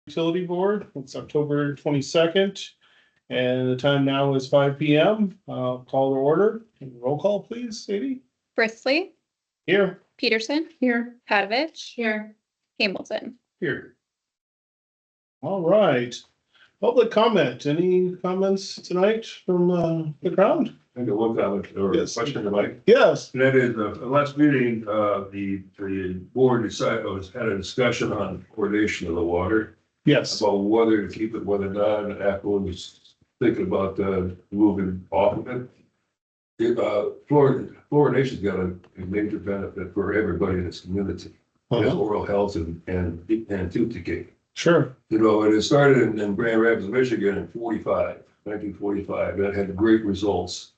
Utility Board. It's October 22nd. And the time now is 5 p.m. Call to order. Roll call, please, Sadie. Bristly, Here. Peterson, Here. Patovich, Here. Hamilton. Here. All right. Public comment. Any comments tonight from the crowd? I got one comment or Yes. question, Mike. Yes. And that is, the last meeting, the board decided, had a discussion on fluoridation of the water, Yes. about whether to keep it, whether not, and Apple was thinking about, moving off of it. Fluoridation's got a major benefit for everybody in this community. It's Uh-huh. oral health and tooth decay. Sure. You know, and it started in Grand Rapids, Michigan in 1945, that had great results.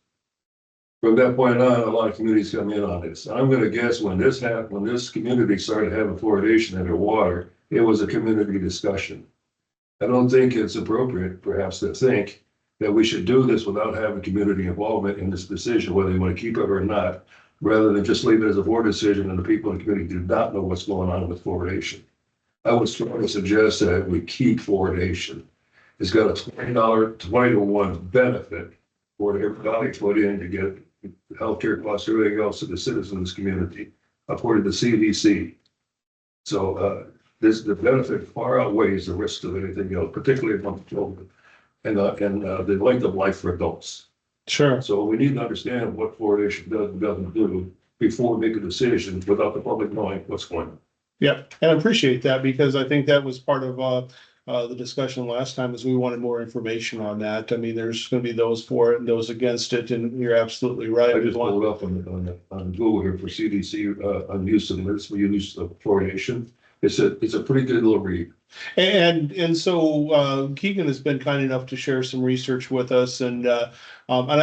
From that point on, a lot of communities come in on this. I'm gonna guess when this happened, when this community started having fluoridation in their water, it was a community discussion. I don't think it's appropriate perhaps to think that we should do this without having community involvement in this decision, whether you want to keep it or not, rather than just leave it as a board decision and the people in the community do not know what's going on with fluoridation. I would strongly suggest that we keep fluoridation. It's got a $20 benefit for everybody put in to get healthcare costs, everything else to the citizens of this community, according to CDC. So the benefit far outweighs the risk of anything else, particularly among children and the length of life for adults. Sure. So we need to understand what fluoridation does and doesn't do before we make a decision without the public knowing what's going on. Yep. And I appreciate that because I think that was part of the discussion last time is we wanted more information on that. I mean, there's going to be those for it and those against it. And you're absolutely right. I just pulled up on Google here for CDC on use of this, we use of fluoridation. It's a pretty good little read. And so Keegan has been kind enough to share some research with us, and I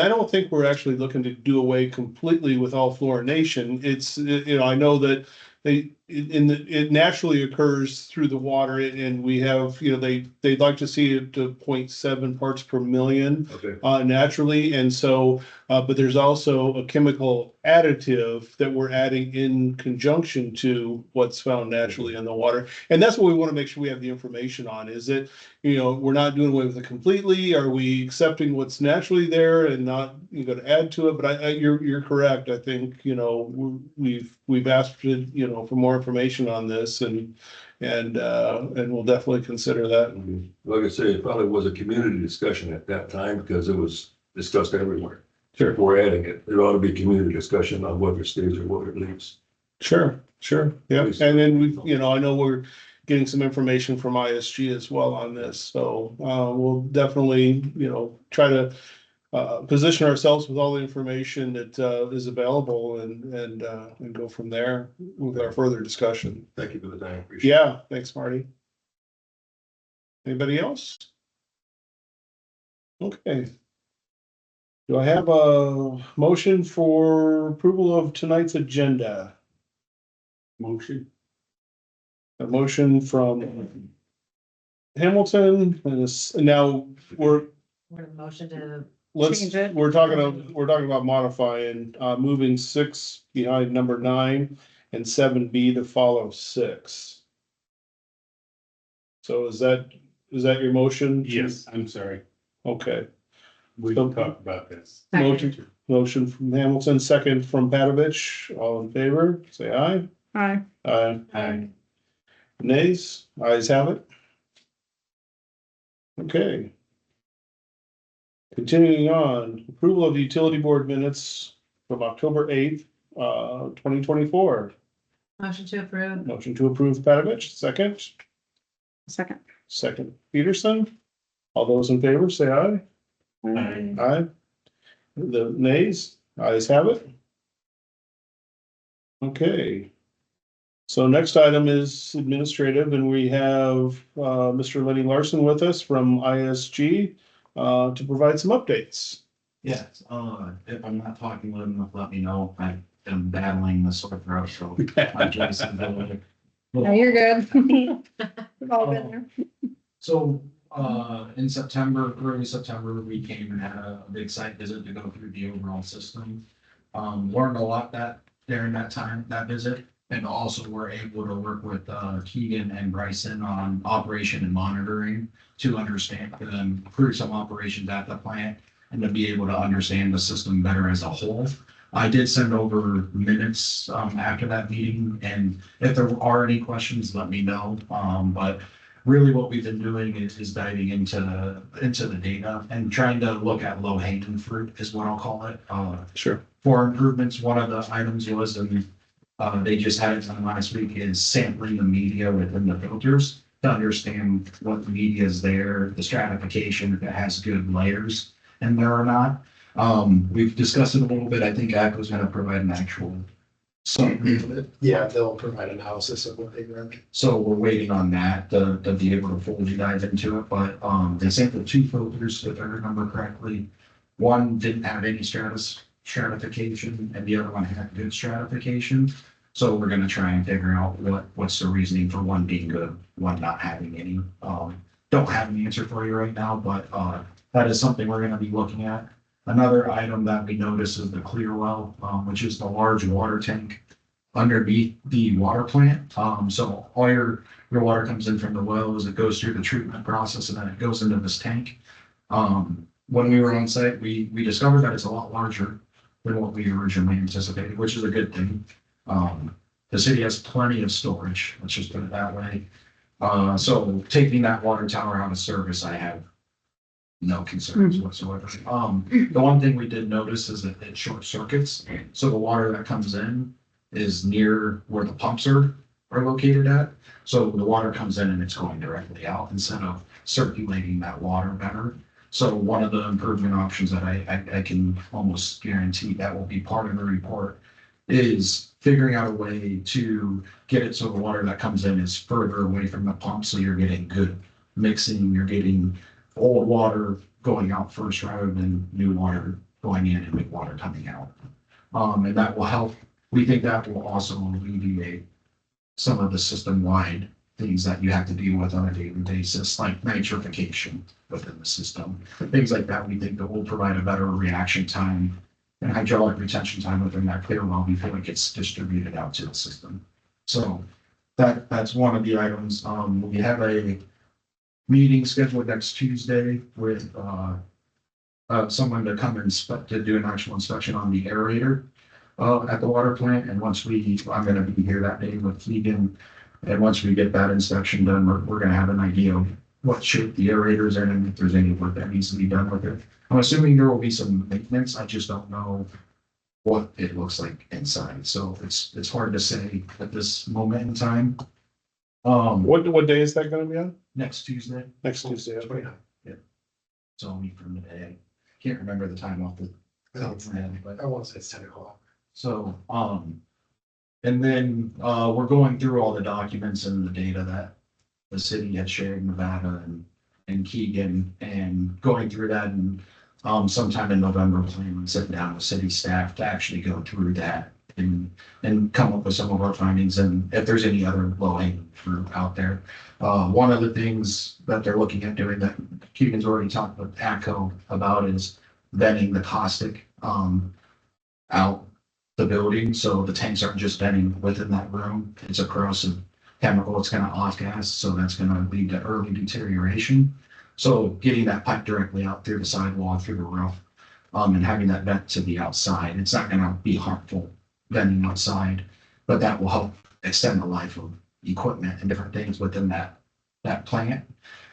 don't think we're actually looking to do away completely with all fluorination. It's I know that it naturally occurs through the water, and we have they'd like to see it to 0.7 parts per million naturally, and so but there's also a chemical additive that we're adding in conjunction to what's found naturally in the water, and that's what we want to make sure we have the information on. Is it we're not doing away with it completely? Are we accepting what's naturally there and not going to add to it? But you're correct. I think we've asked for more information on this, and we'll definitely consider that. Like I say, it probably was a community discussion at that time because it was discussed everywhere. Sure. If we're adding it, it ought to be community discussion on whether it stays or whether it leaves. Sure. Yeah. And then I know we're getting some information from ISG as well on this. So we'll definitely, try to position ourselves with all the information that is available and go from there with our further discussion. Thank you for the time. Appreciate it. Yeah. Thanks, Marty. Anybody else? Okay. Do I have a motion for approval of tonight's agenda? Motion. A motion from Hamilton, and now We're in motion to change it. we're talking about modifying, moving 6 behind number 9 and 7B to follow 6. So is that your motion? Yes, I'm sorry. Okay. We So- can talk about this. Motion from Hamilton, second from Patovich. All in favor, say aye. Aye. Aye. Nays, ayes have it. Okay. Continuing on, approval of the utility board minutes from October 8th, 2024. Motion to approve. Motion to approve Patovich, second. Second Peterson. All those in favor, say aye. Aye. Aye. The nays, ayes have it. Okay. So next item is administrative, and we have Mr. Lenny Larson with us from ISG to provide some updates. Yes, if I'm not talking with him, let me know. I've been battling the sore throat, so. No, you're good. We've all been there. So, in September, early September, we came and had a big site visit to go through the overall system. Learned a lot during that visit. And also we're able to work with Keegan and Bryson on operation and monitoring to understand and improve some operations at the plant and to be able to understand the system better as a whole. I did send over minutes after that meeting, and if there are any questions, let me know. But really what we've been doing is diving into the data and trying to look at low hanging fruit is what I'll call it. Sure. For improvements, one of the items was, and they just had it done last week, is sampling the media within the filters to understand what media is there, the stratification, if it has good layers in there or not. We've discussed it a little bit. I think ACO's gonna provide an actual summary of it. Yeah, they'll provide analysis of what they run. So we're waiting on that to be able to fully dive into it, but, they sampled 2 filters, if I remember correctly. One didn't have any stratification and the other one had good stratification. So we're gonna try and figure out what's the reasoning for one being good, one not having any. Don't have an answer for you right now, but, that is something we're gonna be looking at. Another item that we noticed is the clear well, which is the large water tank underneath the water plant. So all your water comes in from the wells, it goes through the treatment process and then it goes into this tank. When we were on site, we discovered that it's a lot larger than what we originally anticipated, which is a good thing. The city has plenty of storage, let's just put it that way. So taking that water tower out of service, I have no concerns whatsoever. The one thing we did notice is that it short circuits. So the water that comes in is near where the pumps are located at. So the water comes in and it's going directly out instead of circulating that water better. So one of the improvement options that I can almost guarantee that will be part of the report is figuring out a way to get it so the water that comes in is further away from the pump. So you're getting good mixing, you're getting old water going out first rather than new water going in and new water coming out. And that will help. We think that will also alleviate some of the system-wide things that you have to deal with on a daily basis, like nitrification within the system. Things like that, we think that will provide a better reaction time and hydraulic retention time within that clear well before it gets distributed out to the system. So that's one of the items. We have a meeting scheduled next Tuesday with someone to come to do an actual inspection on the aerator at the water plant. And once I'm gonna be here that day with Keegan. And once we get that inspection done, we're gonna have an idea of what shape the aerators are in, if there's any work that needs to be done with it. I'm assuming there will be some maintenance. I just don't know what it looks like inside. So it's hard to say at this moment in time. What day is that gonna be on? Next Tuesday. Next Tuesday. Okay. It's a week from today. Can't remember the time off the top of my head, but I want to say it's 10 o'clock. so, and then, we're going through all the documents and the data that the city had shared, Nevada and Keegan, and going through that and, sometime in November, planning on sitting down with city staff to actually go through that and come up with some of our findings and if there's any other low hanging fruit out there. One of the things that they're looking at doing that Keegan's already talked with ACO about is venting the caustic, out the building. So the tanks aren't just venting within that room. It's a corrosive chemical. It's gonna off gas. So that's gonna lead to early deterioration. So getting that pipe directly out through the sidewall, through the roof, and having that vent to the outside, it's not gonna be harmful venting outside, but that will help extend the life of equipment and different things within that plant.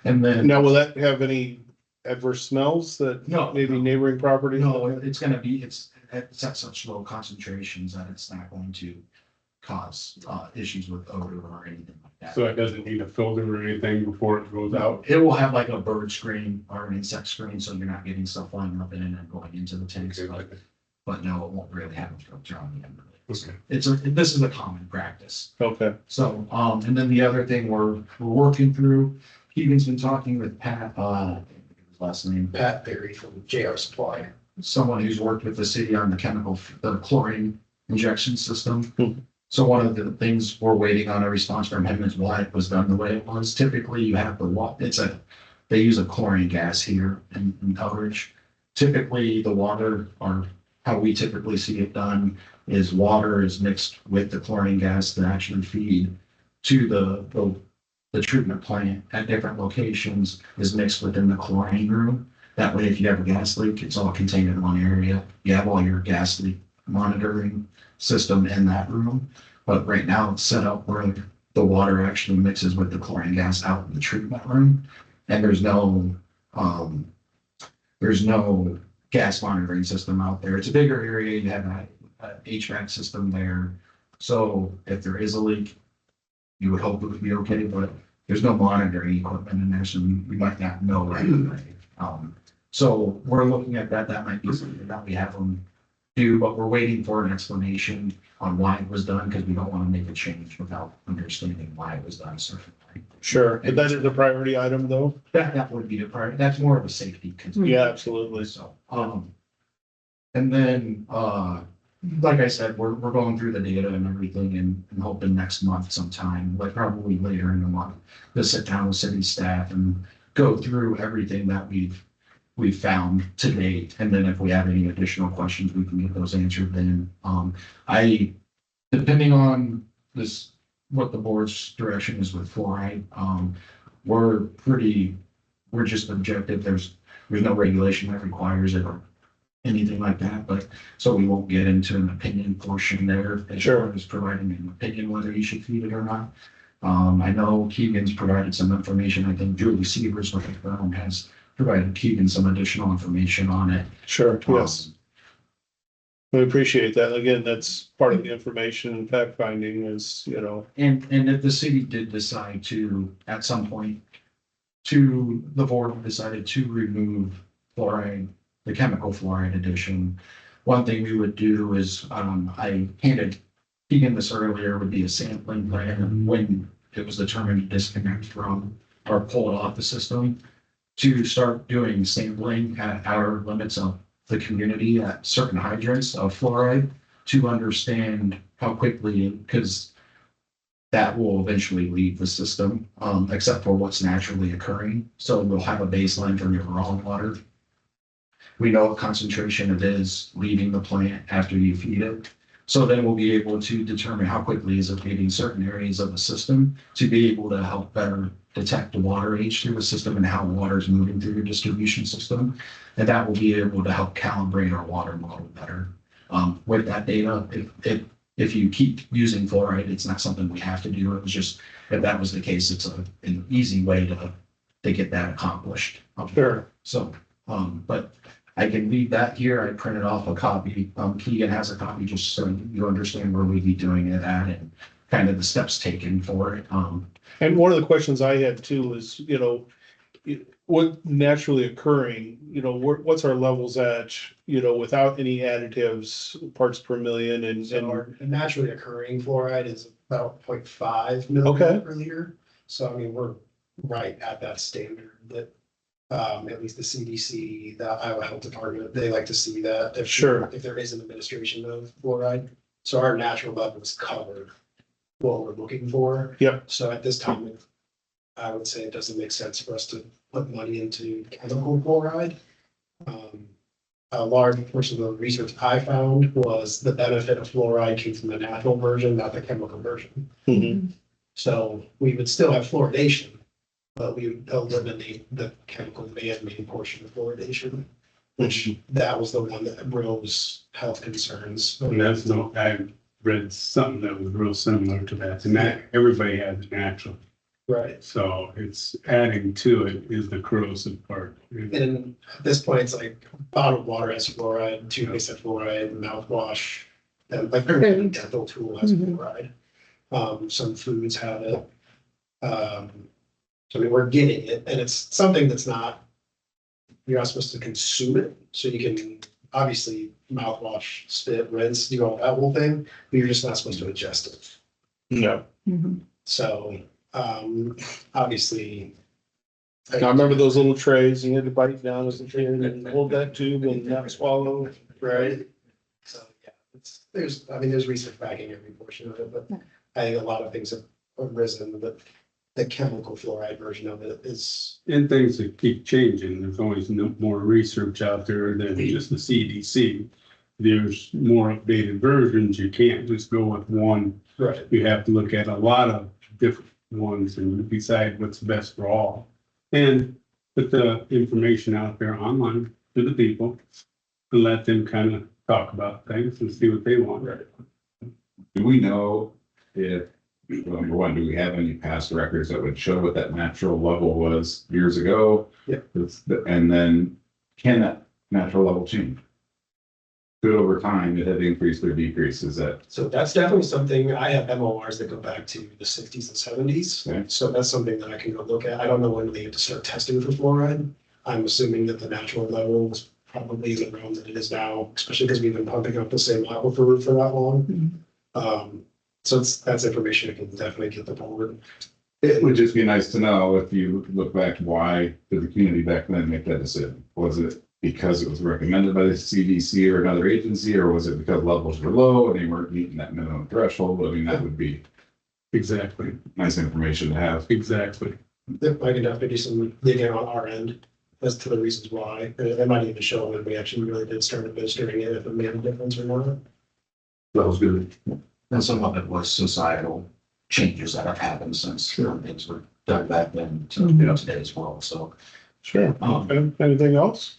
And then, Now, will that have any adverse smells that no, maybe neighboring properties? no, it's gonna be, it's at such low concentrations that it's not going to cause issues with odor or anything like that. So it doesn't need a filter or anything before it goes out? It will have like a bird screen or an insect screen, so you're not getting stuff flying up in it and going into the tanks, but no, it won't really have a filter on the end of it. Okay. This is a common practice. Okay. So, and then the other thing we're working through, Keegan's been talking with Pat, his last name, Pat Berry from JR Supply. someone who's worked with the city on the chlorine injection system. So one of the things we're waiting on a response from him is why it was done the way it was. Typically you have they use a chlorine gas here in coverage. Typically the water how we typically see it done is water is mixed with the chlorine gas that actually feed to the treatment plant at different locations is mixed within the chlorine room. That way, if you have a gas leak, it's all contained in one area. You have all your gas leak monitoring system in that room. But right now it's set up where the water actually mixes with the chlorine gas out in the treatment room. And there's no gas monitoring system out there. It's a bigger area. You have a HVAC system there. So if there is a leak, you would hope it would be okay, but there's no monitoring equipment in there, so we might not know right away. So we're looking at that. That might be something that we have them do, but we're waiting for an explanation on why it was done, because we don't want to make a change without understanding why it was done certainly. Sure, but that is a priority item though. That would be a part, that's more of a safety concern. Yeah, absolutely. So, and then, like I said, we're going through the data and everything and hoping next month sometime, like probably later in the month, to sit down with city staff and go through everything that we've found to date. And then if we have any additional questions, we can get those answered then. Depending on this, what the board's direction is with fluoride, we're just objective. There's no regulation that requires it or anything like that, but so we won't get into an opinion portion there as far as providing an opinion whether you should feed it or not. I know Keegan's provided some information. I think Julie Sievers with the firm has provided Keegan some additional information on it. Sure, yes. We appreciate that. Again, that's part of the information and fact finding is, you know. And if the city did decide to, at some point, the board decided to remove fluoride, the chemical fluoride addition, one thing we would do is, I handed Keegan this earlier, would be a sampling plan, and when it was determined to disconnect from or pull it off the system, to start doing sampling at our limits of the community at certain hydrants of fluoride to understand how quickly, because that will eventually leave the system, except for what's naturally occurring. So we'll have a baseline for your raw water. We know what concentration it is leaving the plant after you feed it. So then we'll be able to determine how quickly is it leaving certain areas of the system to be able to help better detect the water age through the system and how water is moving through your distribution system. And that will be able to help calibrate our water model better. With that data, if you keep using fluoride, it's not something we have to do. It was just, if that was the case, it's an easy way to get that accomplished. Sure. So, but I can leave that here. I printed off a copy. Keegan has a copy just so you understand where we'd be doing it at and kind of the steps taken for it. And one of the questions I had too is, you know, what naturally occurring, you know, what's our levels at, you know, without any additives, parts per million and. So our naturally occurring fluoride is about 0.5 Okay. million per liter. So I mean, we're right at that standard that at least the CDC, the Iowa Health Department, they like to see that. If there is an administration of fluoride. So our natural levels cover what we're looking for. Yep. So at this time, I would say it doesn't make sense for us to put money into chemical fluoride. A large portion of the research I found was the benefit of fluoride came from the natural version, not the chemical version. Mhm. So we would still have fluoridation, but we would eliminate the chemical man-made portion of fluoridation, which that was the one that rose health concerns. And that's no, I read something that was real similar to that, and that everybody has it natural. Right. So it's adding to it is the corrosive part. And at this point, it's like bottled water has fluoride, toothpaste has fluoride, mouthwash, and like every dental tool has fluoride. Some foods have it. So I mean, we're getting it, and it's something that's not, you're not supposed to consume it. So you can obviously mouthwash, spit, rinse, do all that whole thing, but you're just not supposed to ingest it. No. So, obviously. I remember those little trays, you had to bite down as a kid and hold that tube and not swallow. Right. So, yeah, there's research backing every portion of it, but I think a lot of things have arisen, but the chemical fluoride version of it is. And things that keep changing. There's always more research out there than just the CDC. there's more updated versions, you can't just go with one. Right. You have to look at a lot of different ones and decide what's best for all. And put the information out there online to the people and let them kind of talk about things and see what they want. Do we know if, well, number one, do we have any past records that would show what that natural level was years ago? Yeah. And then can that natural level change? Could over time it have increased or decreased? Is that, So that's definitely something, I have MORs that go back to the sixties and seventies. Okay. So that's something that I can go look at. I don't know when they had to start testing for fluoride. I'm assuming that the natural level was probably in the realm that it is now, especially because we've been pumping up the same aquifer for that long. So that's information I can definitely get the board. it would just be nice to know if you look back, why did the community back then make that decision? Was it because it was recommended by the CDC or another agency, or was it because levels were low and they weren't meeting that minimum threshold? I mean, that would be Exactly, nice information to have. exactly. Yep, I can definitely do some digging on our end as to the reasons why. And it might even show when we actually really did start administering it, if it made a difference or not. That was good. And some of it was societal changes that have happened since things were done back then to today as well, so. Sure. Okay. Anything else?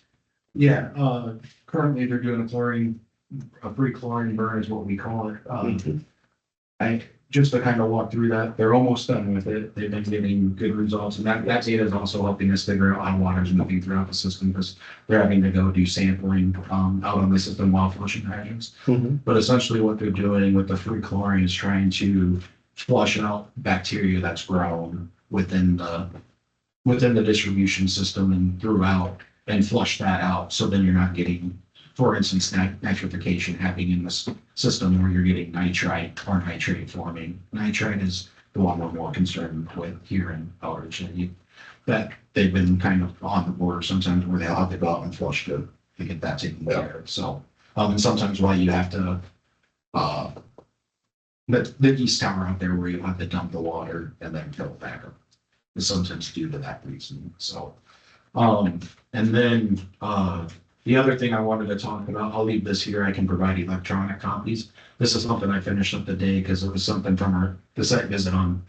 Yeah, currently they're doing a free chlorine burn is what we call it. Just to kind of walk through that, they're almost done with it. They've been getting good results, and that data is also helping us figure out how water is moving throughout the system, because they're having to go do sampling, out on the system while flushing hydrants. But essentially what they're doing with the free chlorine is trying to flush out bacteria that's grown within the distribution system and throughout, and flush that out. So then you're not getting, for instance, nitrification happening in the system where you're getting nitrite or nitrate forming. Nitrite is the one we're more concerned with here in Elridge. And that they've been kind of on the border sometimes where they'll have to go out and flush to get that taken care of. So, and sometimes why you have to, the east tower out there where you have to dump the water and then fill it back up is sometimes due to that reason. So, and then, the other thing I wanted to talk about, I'll leave this here, I can provide electronic copies. This is something I finished up today because it was something from the site visit on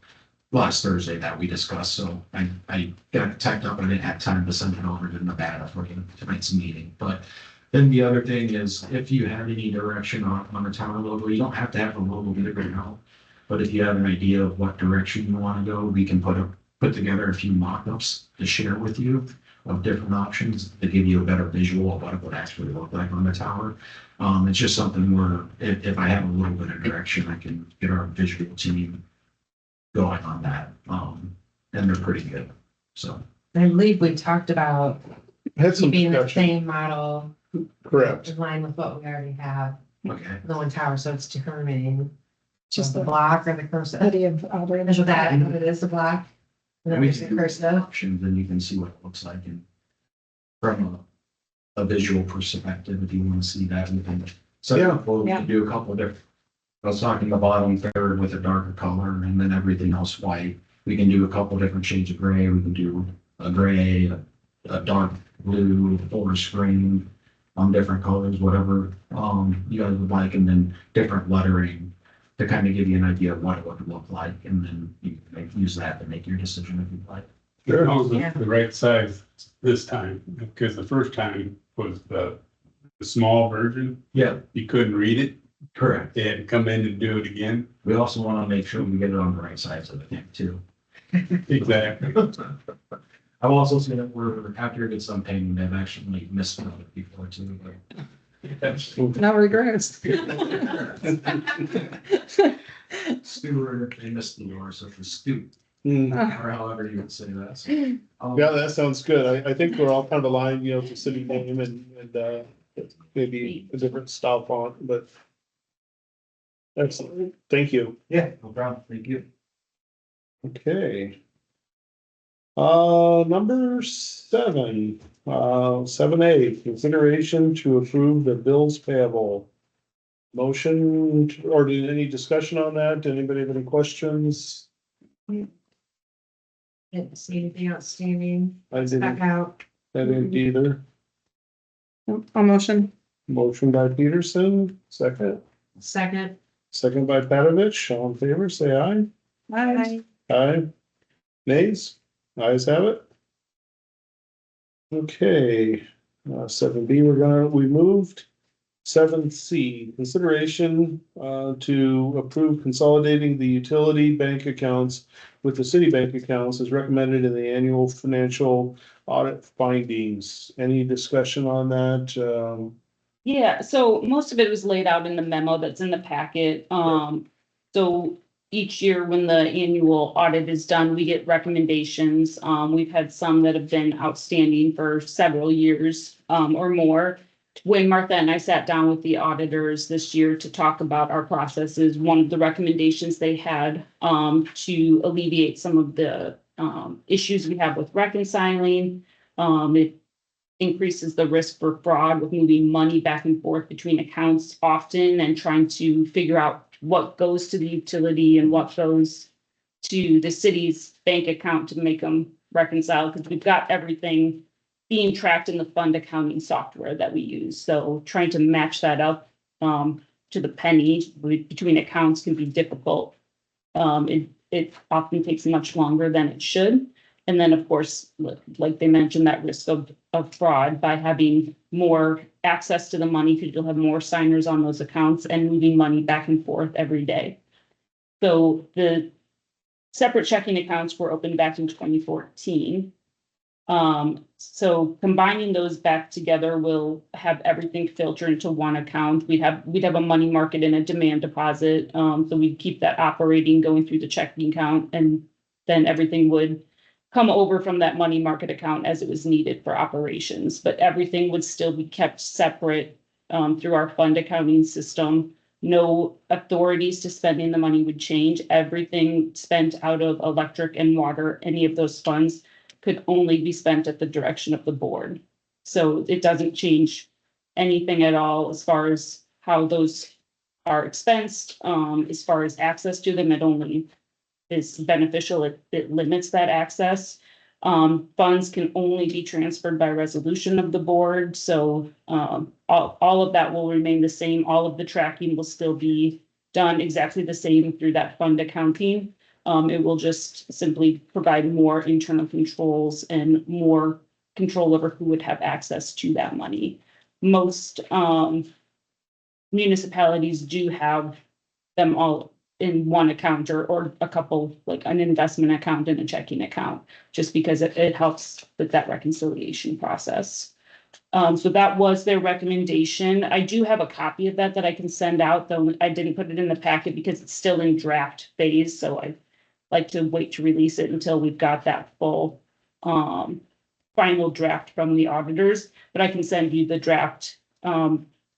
last Thursday that we discussed, so I got typed up, and I didn't have time to send it over to Nevada for tonight's meeting. But then the other thing is, if you have any direction on the tower logo, you don't have to have a logo figured out. But if you have an idea of what direction you want to go, we can put together a few mock-ups to share with you of different options to give you a better visual of what it would actually look like on the tower. It's just something where if I have a little bit of direction, I can get our visual team going on that. And they're pretty good. So, I believe we talked about Had some keeping the discussion. same model Correct. in line with what we already have, okay. the one tower, so it's determining Just just the the block or the cursive. city of Auburn. Is that what it is, the block? And then And we there's can the do cursive. options, and you can see what it looks like and from a visual perspective, if you want to see that, we can set up, we Yeah. can do a couple of different. I was talking the bottom third with a darker color and then everything else white. We can do a couple of different shades of gray. We can do a gray, a dark blue, forest green, different colors, whatever, you guys would like, and then different lettering to kind of give you an idea of what it would look like, and then you can use that to make your decision if you'd like. Sure. Yeah. The right size this time, because the first time was the small version. Yeah, You couldn't read it. correct. They had to come in and do it again. We also want to make sure we get it on the right sides of the thing too. Exactly. I've also seen that we're, after it gets done painting, they've actually misspelled it before too. No regrets. Stewart, they missed the door, so it's Stu, Mm. or however you would say that. So, Yeah, that sounds good. I think we're all kind of aligned, you know, with the city name and maybe a different style font, but excellent. Thank you. Yeah, no problem. Thank you. Okay. Number 7, 7A, consideration to approve the bills payable. Motion, or any discussion on that? Anybody have any questions? Didn't see anything outstanding. I Back didn't, out. I didn't either. I'll motion. Motion by Peterson, second, Second. second by Patovich, all in favor, say aye. Aye. Aye. Nays? Ayes have it. Okay, 7B, we moved. 7C, consideration to approve consolidating the utility bank accounts with the city bank accounts as recommended in the annual financial audit findings. Any discussion on that? Yeah, so most of it was laid out in the memo that's in the packet. So each year when the annual audit is done, we get recommendations. We've had some that have been outstanding for several years, or more. When Martha and I sat down with the auditors this year to talk about our processes, one of the recommendations they had, to alleviate some of the, issues we have with reconciling, it increases the risk for fraud with moving money back and forth between accounts often and trying to figure out what goes to the utility and what goes to the city's bank account to make them reconcile, because we've got everything being tracked in the fund accounting software that we use. So trying to match that up to the penny between accounts can be difficult. It often takes much longer than it should. And then, of course, like they mentioned, that risk of fraud by having more access to the money, because you'll have more signers on those accounts and moving money back and forth every day. So the separate checking accounts were opened back in 2014. So combining those back together will have everything filter into one account. We'd have a money market and a demand deposit. So we'd keep that operating going through the checking account, and then everything would come over from that money market account as it was needed for operations, but everything would still be kept separate through our fund accounting system. No authorities to spending the money would change. Everything spent out of electric and water, any of those funds, could only be spent at the direction of the board. So it doesn't change anything at all as far as how those are expensed. As far as access to them, it only is beneficial. It limits that access. Funds can only be transferred by resolution of the board. So all of that will remain the same. All of the tracking will still be done exactly the same through that fund accounting. It will just simply provide more internal controls and more control over who would have access to that money. Most municipalities do have them all in one account or a couple, like an investment account and a checking account, just because it helps with that reconciliation process. So that was their recommendation. I do have a copy of that I can send out, though I didn't put it in the packet because it's still in draft phase. So I like to wait to release it until we've got that full final draft from the auditors, but I can send you the draft.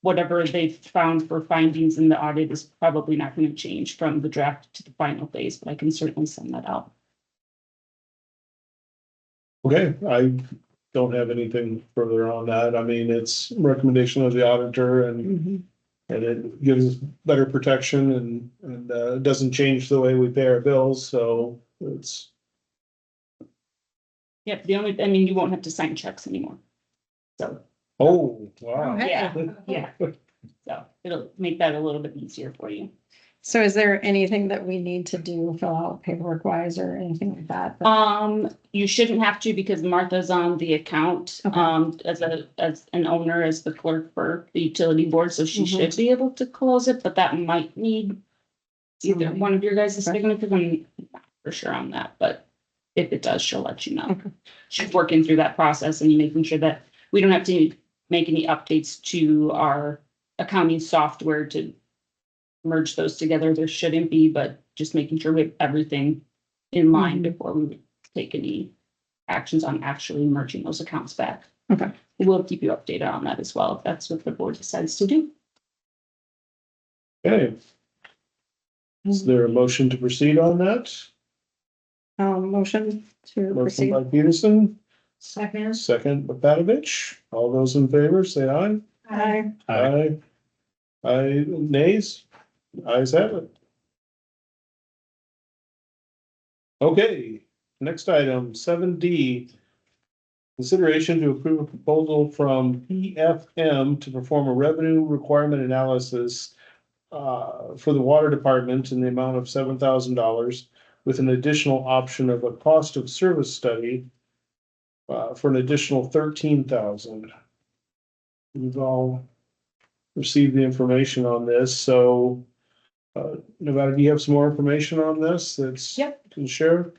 Whatever they've found for findings in the audit is probably not going to change from the draft to the final phase, but I can certainly send that out. Okay, I don't have anything further on that. I mean, it's recommendation of the auditor and it gives us better protection and it doesn't change the way we pay our bills, so it's. Yep, I mean, you won't have to sign checks anymore. So. Oh, wow. Yeah, yeah. So it'll make that a little bit easier for you. So is there anything that we need to do, fill out paperwork wise or anything like that? You shouldn't have to, because Martha's on the account, as an owner, as the clerk for the utility board, so she should be able to close it, but that might need either one of your guys' signatures. I'm not for sure on that, but if it does, she'll let you know. She's working through that process and making sure that we don't have to make any updates to our accounting software to merge those together. There shouldn't be, but just making sure we have everything in line before we take any actions on actually merging those accounts back. Okay. We'll keep you updated on that as well, if that's what the board decides to do. Okay. Is there a motion to proceed on that? Motion to Motion proceed. by Peterson, Second. second by Patovich. All those in favor, say aye. Aye. Aye. Aye, nays? Ayes have it. Okay, next item, 7D. Consideration to approve a proposal from PFM to perform a revenue requirement analysis for the water department in the amount of $7,000 with an additional option of a cost of service study for an additional $13,000. We've all received the information on this, so Nevada, do you have some more information on this that's Yep. can share?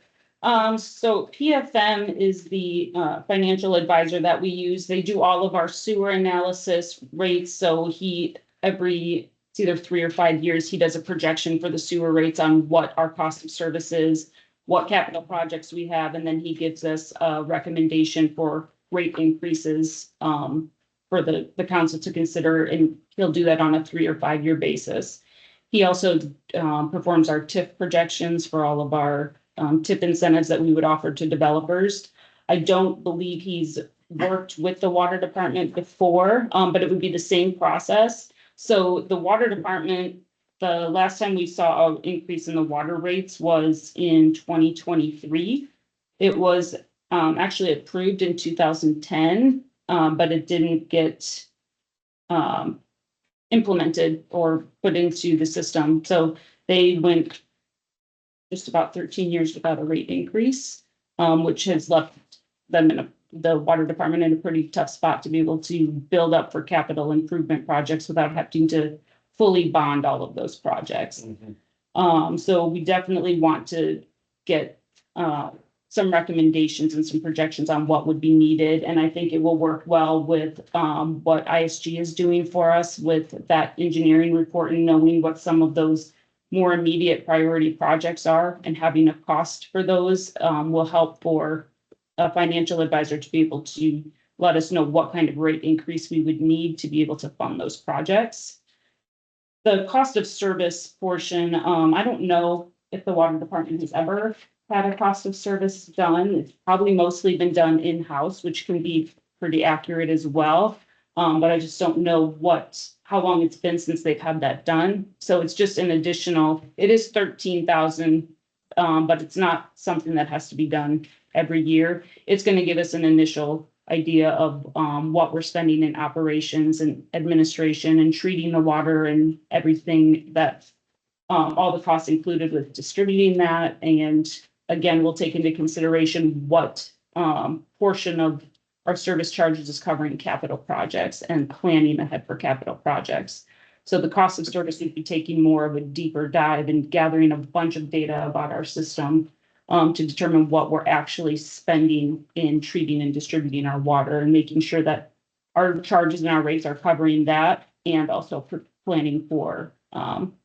So PFM is the financial advisor that we use. They do all of our sewer analysis rates. So it's either 3 or 5 years, he does a projection for the sewer rates on what our cost of service is, what capital projects we have, and then he gives us a recommendation for rate increases for the council to consider, and he'll do that on a 3 or 5 year basis. He also performs our TIF projections for all of our TIP incentives that we would offer to developers. I don't believe he's worked with the water department before, but it would be the same process. So the water department, the last time we saw an increase in the water rates was in 2023. It was actually approved in 2010, but it didn't get implemented or put into the system. So they went just about 13 years without a rate increase, which has left them the water department in a pretty tough spot to be able to build up for capital improvement projects without having to fully bond all of those projects. So we definitely want to get some recommendations and some projections on what would be needed. And I think it will work well with what ISG is doing for us with that engineering report and knowing what some of those more immediate priority projects are, and having a cost for those will help for a financial advisor to be able to let us know what kind of rate increase we would need to be able to fund those projects. The cost of service portion, I don't know if the water department has ever had a cost of service done. It's probably mostly been done in-house, which can be pretty accurate as well. But I just don't know how long it's been since they've had that done. So it's just an additional, it is 13,000, but it's not something that has to be done every year. It's going to give us an initial idea of what we're spending in operations and administration and treating the water and everything that all the costs included with distributing that. And again, we'll take into consideration what portion of our service charges is covering capital projects and planning ahead for capital projects. So the cost of service would be taking more of a deeper dive and gathering a bunch of data about our system to determine what we're actually spending in treating and distributing our water, and making sure that our charges and our rates are covering that, and also for planning for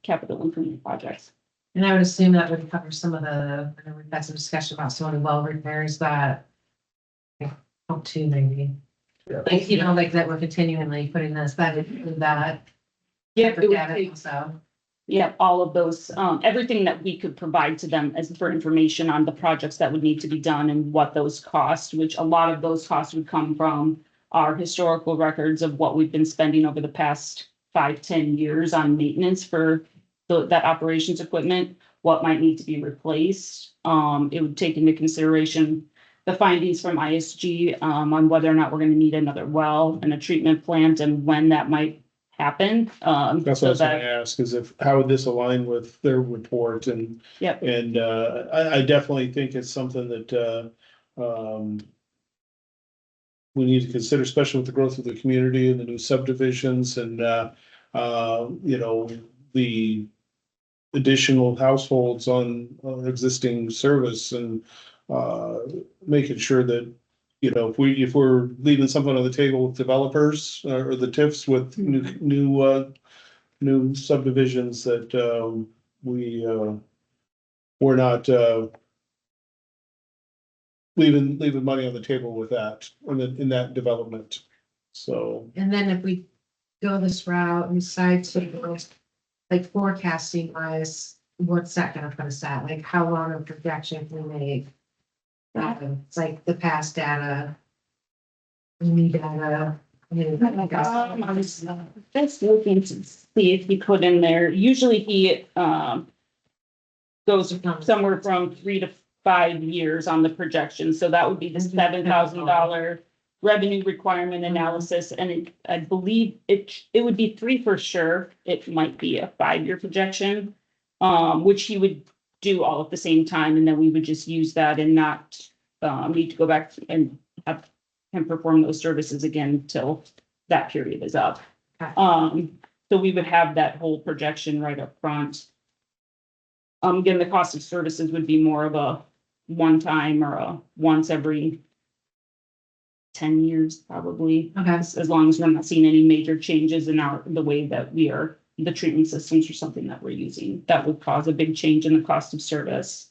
capital improvement projects. And I would assume that would cover some of I know we've had some discussion about some of the well repairs that. Up to maybe. Like, like that we're continually putting this, that. Yeah, For it would data take, also. yeah, all of those, everything that we could provide to them as for information on the projects that would need to be done and what those cost, which a lot of those costs would come from our historical records of what we've been spending over the past 5-10 years on maintenance for that operations equipment, what might need to be replaced. It would take into consideration the findings from ISG on whether or not we're going to need another well and a treatment plant and when that might happen. That's what I was gonna ask, is how would this align with their report? And Yep. and I definitely think it's something that we need to consider, especially with the growth of the community and the new subdivisions and the additional households on existing service, and making sure that, if we're leaving something on the table with developers or the TIFs with new subdivisions, that we're not leaving money on the table with that in that development. So And then if we go this route and decide to go, like forecasting wise, what's that gonna put us at? Like how long of projection can we make? It's like the past data. New data. I was just looking to see if he put in there, usually he goes somewhere from 5 years on the projection, so that would be the $7,000 revenue requirement analysis, and I believe it would be 3 for sure. It might be a 5-year projection, which he would do all at the same time, and then we would just use that and not need to go back and have him perform those services again until that period is up. Okay. So we would have that whole projection right up front. Again, the cost of services would be more of a one-time or a once every 10 years, probably, Okay, as long as we're not seeing any major changes in the way that we are, the treatment systems or something that we're using. That would cause a big change in the cost of service.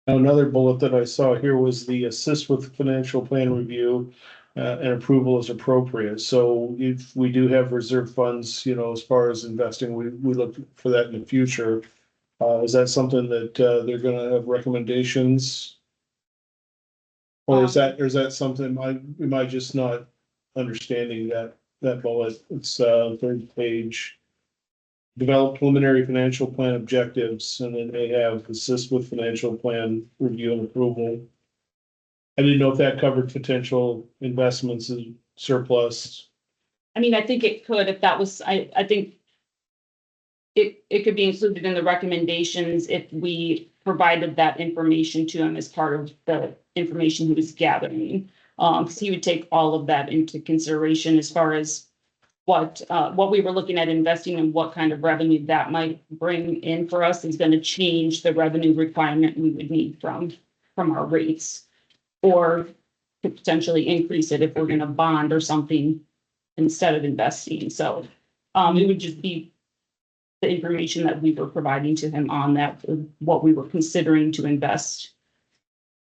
Now, another bullet that I saw here was the assist with financial plan review and approval as appropriate. So if we do have reserve funds, as far as investing, we look for that in the future. Is that something that they're gonna have recommendations? Or is that something, am I just not understanding that bullet? It's third page. Develop preliminary financial plan objectives, and then they have assist with financial plan review and approval. I didn't know if that covered potential investments in surplus. I mean, I think it could, if that was, I think it could be included in the recommendations if we provided that information to him as part of the information he was gathering. Because he would take all of that into consideration as far as what we were looking at investing and what kind of revenue that might bring in for us is going to change the revenue requirement we would need from our rates. Or could potentially increase it if we're going to bond or something instead of investing. So it would just be the information that we were providing to him on that, what we were considering to invest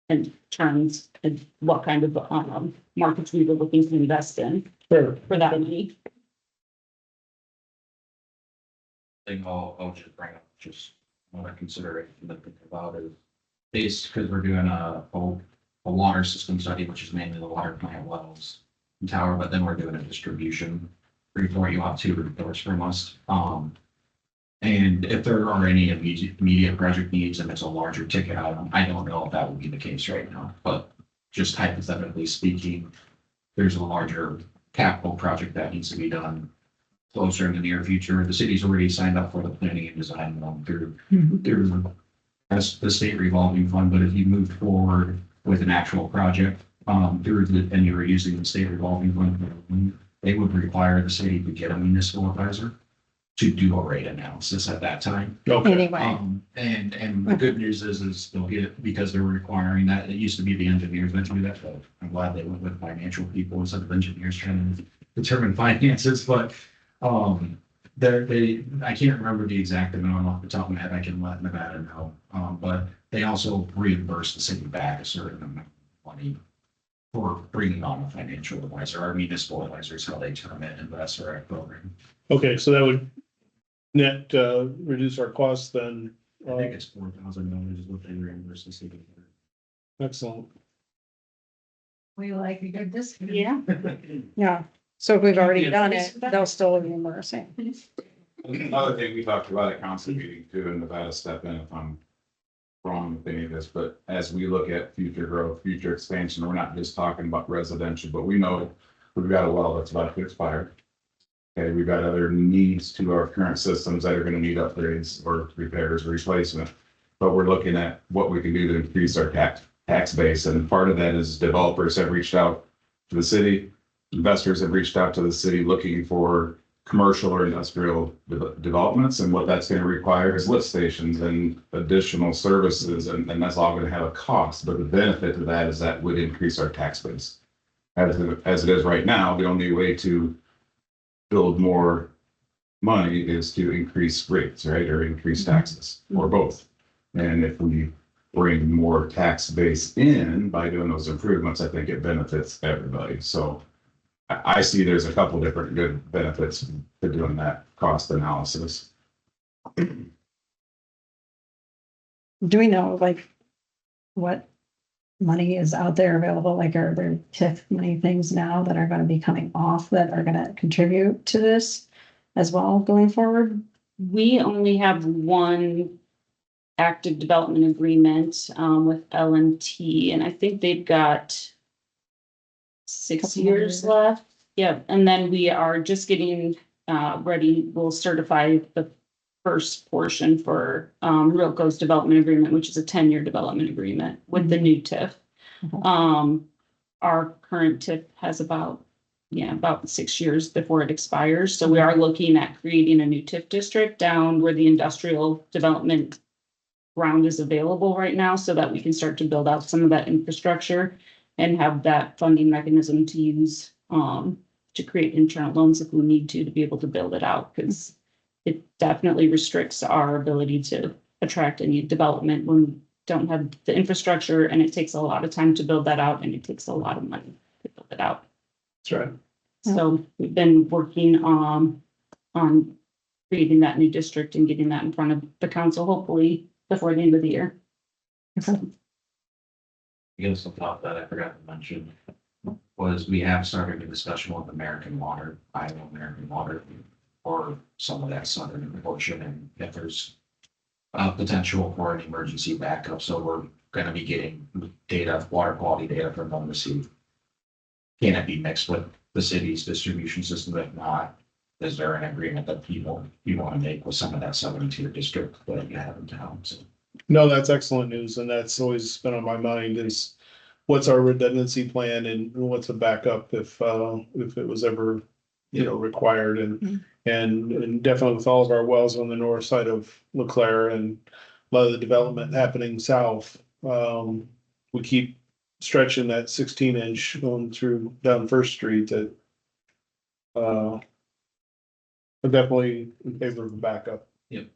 in terms and what kind of markets we were looking to invest in Sure. for that money. Thing I'll just bring up, just what I consider it, and think about is, because we're doing a water system study, which is mainly the water plant wells and tower, but then we're doing a distribution report. You have 2 reports from us. And if there are any immediate project needs and it's a larger ticket item, I don't know if that would be the case right now, but just hypothetically speaking, there's a larger capital project that needs to be done closer in the near future. The city's already signed up for the planning and design through the state revolving fund, but if you moved forward with an actual project and you were using the state revolving fund, they would require the city to get a municipal advisor to do a rate analysis at that time. Okay. Anyway, And the good news is they'll get it because they're requiring that. It used to be the engineers that do that, but I'm glad they went with financial people instead of engineers trying to determine finances, but I can't remember the exact amount off the top of my head. I can let Nevada know. But they also reimburse the city back a certain amount of money for bringing on a financial advisor. Our municipal advisor is how they term it in the SRF program. Okay, so that would net reduce our costs then. I think it's $4,000 is what they reimburse the city. Excellent. we like a good discount. Yeah. yeah. So if we've already done it, they'll still reimburse it. Another thing we talked about at council meeting too, and Nevada step in if I'm wrong with any of this, but as we look at future growth, future expansion, we're not just talking about residential, but we know we've got a well that's about to expire. Okay, we've got other needs to our current systems that are gonna need upgrades or repairs or replacement. But we're looking at what we can do to increase our tax base, and part of that is developers have reached out to the city. Investors have reached out to the city looking for commercial or industrial developments, and what that's going to require is lift stations and additional services, and that's all going to have a cost. But the benefit to that is that would increase our tax base. As it is right now, the only way to build more money is to increase rates, right, or increase taxes, or both. And if we bring more tax base in by doing those improvements, I think it benefits everybody. So I see there's a couple different good benefits to doing that cost analysis. Do we know like what money is out there available? Like are there TIF money things now that are going to be coming off that are going to contribute to this as well going forward? We only have one active development agreement, with L&T, and I think they've got 6 Couple more years years. left. Yep, and then we are just getting, ready, we'll certify the first portion for, Realco's development agreement, which is a 10-year development agreement with the new TIF. Mhm. Our current TIF has about 6 years before it expires, so we are looking at creating a new TIF district down where the industrial development ground is available right now, so that we can start to build out some of that infrastructure and have that funding mechanism to use, to create internal loans if we need to be able to build it out, because it definitely restricts our ability to attract any development when we don't have the infrastructure, and it takes a lot of time to build that out, and it takes a lot of money to build it out. That's right. So we've been working on creating that new district and getting that in front of the council, hopefully before the end of the year. Okay. Again, some thought that I forgot to mention was we have started a discussion with American Water, Iowa American Water, for some of that southern portion, and if there's potential for an emergency backup, so we're gonna be getting data, water quality data from them to see, can it be mixed with the city's distribution system? If not, is there an agreement that you want to make with some of that southern tier district that you have in town? So No, that's excellent news, and that's always been on my mind is what's our redundancy plan and what's a backup if it was ever, required and definitely with all of our wells on the north side of Leclerc and a lot of the development happening south, we keep stretching that 16-inch going through down First Street that I'm definitely in favor of a backup. Yep.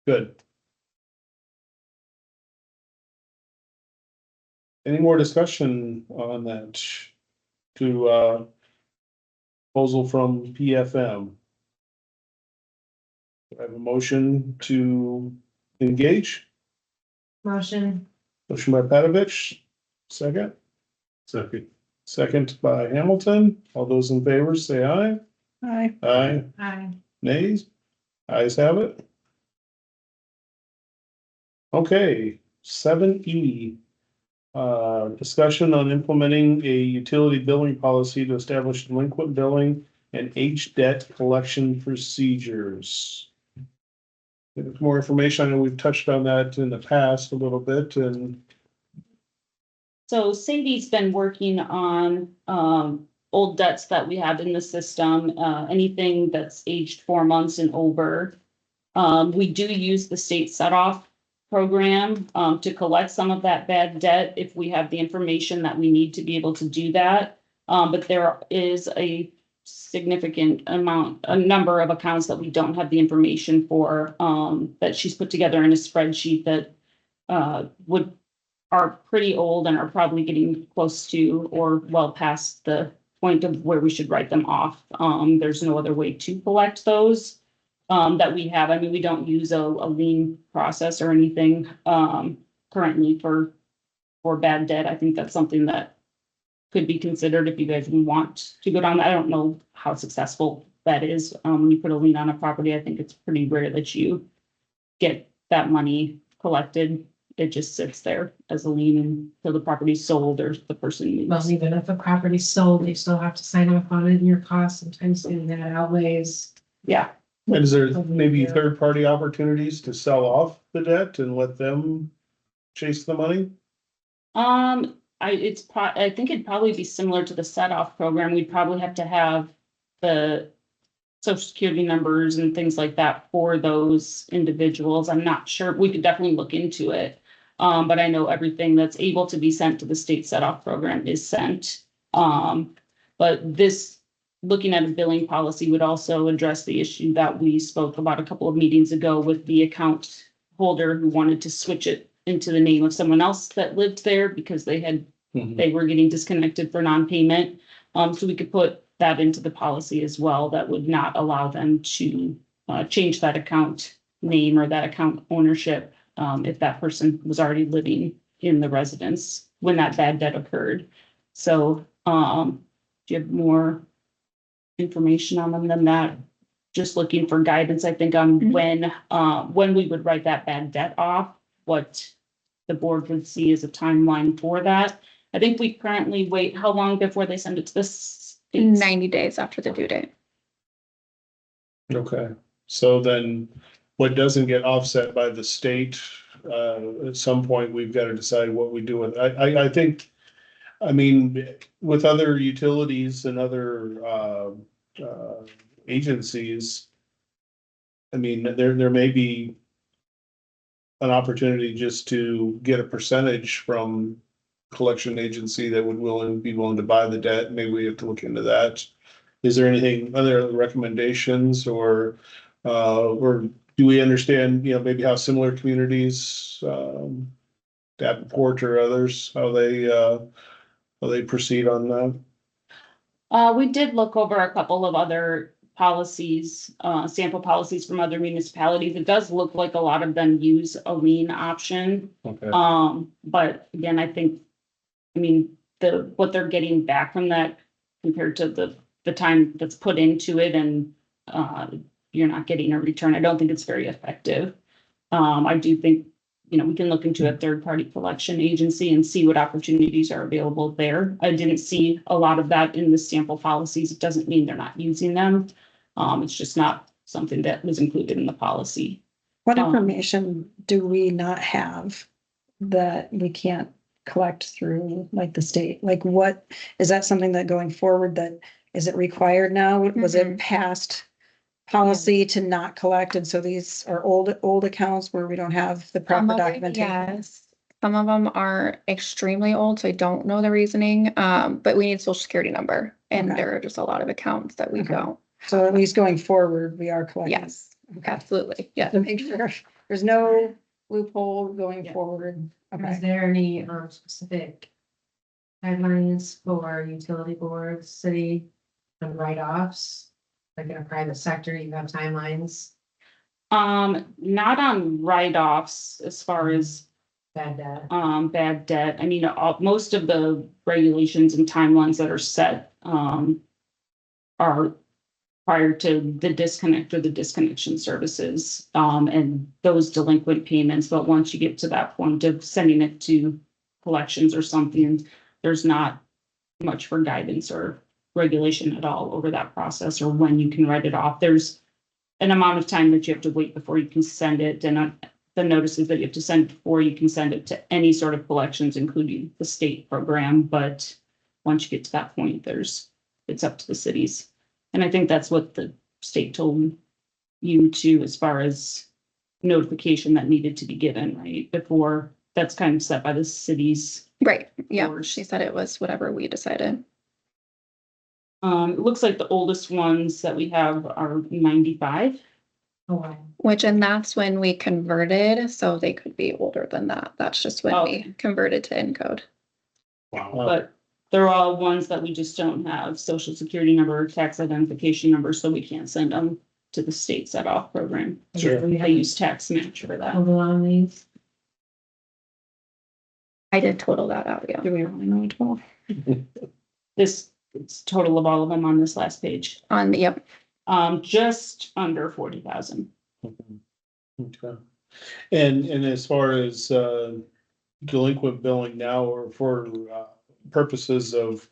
Good. Any more discussion on that to proposal from PFM? I have a motion to engage. Motion, Motion by Patovich, second. Second by Hamilton. All those in favor say aye. Hi. Aye. aye. Nays? Ayes have it. Okay, 7E. Discussion on implementing a utility billing policy to establish delinquent billing and H-debt collection procedures. If more information, I know we've touched on that in the past a little bit and So Sadie's been working on, old debts that we have in the system, anything that's aged 4 months and over. We do use the state set-off program, to collect some of that bad debt if we have the information that we need to be able to do that. But there is a significant number of accounts that we don't have the information for, that she's put together in a spreadsheet that, are pretty old and are probably getting close to or well past the point of where we should write them off. There's no other way to collect those that we have. I mean, we don't use a lien process or anything currently for bad debt. I think that's something that could be considered if you guys want to go down that. I don't know how successful that is. When you put a lien on a property, I think it's pretty rare that you get that money collected. It just sits there as a lien until the property's sold or the person moves. Well, even if a property's sold, you still have to sign off on it and your costs. Sometimes doing that outweighs. Yeah, and is there maybe third-party opportunities to sell off the debt and let them chase the money? I think it'd probably be similar to the set-off program. We'd probably have to have the social security numbers and things like that for those individuals. I'm not sure. We could definitely look into it. But I know everything that's able to be sent to the state set-off program is sent. But this, looking at a billing policy would also address the issue that we spoke about a couple of meetings ago with the account holder who wanted to switch it into the name of someone else that lived there because they were getting disconnected for non-payment. So we could put that into the policy as well. That would not allow them to change that account name or that account ownership if that person was already living in the residence when that bad debt occurred. So do you have more information on them than that? just looking for guidance, I think, on Mhm. when we would write that bad debt off, what the board would see as a timeline for that. I think we currently wait, how long before they send it to the states? 90 days after the due date. Okay, so then what doesn't get offset by the state, at some point, we've got to decide what we do with, I think. I mean, with other utilities and other, agencies. I mean, there may be. An opportunity just to get a percentage from collection agency that would be willing to buy the debt. Maybe we have to look into that. Is there anything, other recommendations or do we understand, maybe how similar communities, Davenport or others, how they proceed on that? We did look over a couple of other policies, sample policies from other municipalities. It does look like a lot of them use a lien option. Okay. But again, I think, what they're getting back from that compared to the time that's put into it and, you're not getting a return. I don't think it's very effective. I do think, we can look into a third-party collection agency and see what opportunities are available there. I didn't see a lot of that in the sample policies. It doesn't mean they're not using them. It's just not something that was included in the policy. What information do we not have that we can't collect through like the state? Like what, is that something that going forward is it required now? Was it past policy to not collect? And so these are old accounts where we don't have the proper documentation. Yes, some of them are extremely old, so I don't know the reasoning, but we need a social security number and Okay. there are just a lot of accounts that we Okay. don't. So at least going forward, we are collecting. Yes, Okay. absolutely, yeah. To make sure there's no loophole going Yeah. forward. Is Okay. there any specific guidelines for utility boards, city, and write-offs? Like in a private sector, you have timelines, Not on write-offs as far as bad debt. bad debt. Most of the regulations and timelines that are set, are prior to the disconnect or the disconnection services, and those delinquent payments. But once you get to that point of sending it to collections or something, there's not much for guidance or regulation at all over that process or when you can write it off. There's an amount of time that you have to wait before you can send it, and the notices that you have to send before you can send it to any sort of collections, including the state program. But once you get to that point, it's up to the cities. And I think that's what the state told you to, as far as notification that needed to be given, right? Before, that's kind of set by the cities. Right, yeah, Or- she said it was whatever we decided. It looks like the oldest ones that we have are 95. Oh, wow. And that's when we converted, so they could be older than that. That's just when Okay. we converted to Encode. Wow. But they're all ones that we just don't have social security number, tax identification number, so we can't send them to the state set off program. Sure. We They have use tax match for that. total on these. I did total that out, yeah. Do we really know 12? It's total of all of them on this last page. Yep, Just under 40,000. Okay. And as far as delinquent billing now or for purposes of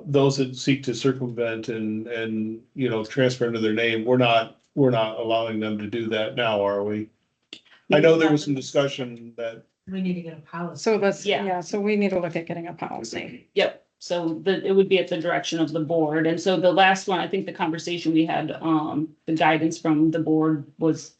those that seek to circumvent and transfer into their name, we're not allowing them to do that now, are we? I know there was some discussion that. We need to get a policy. So let's, Yeah. yeah, so we need to look at getting a policy. Yep, so it would be at the direction of the board. And so the last one, I think the conversation we had, the guidance from the board was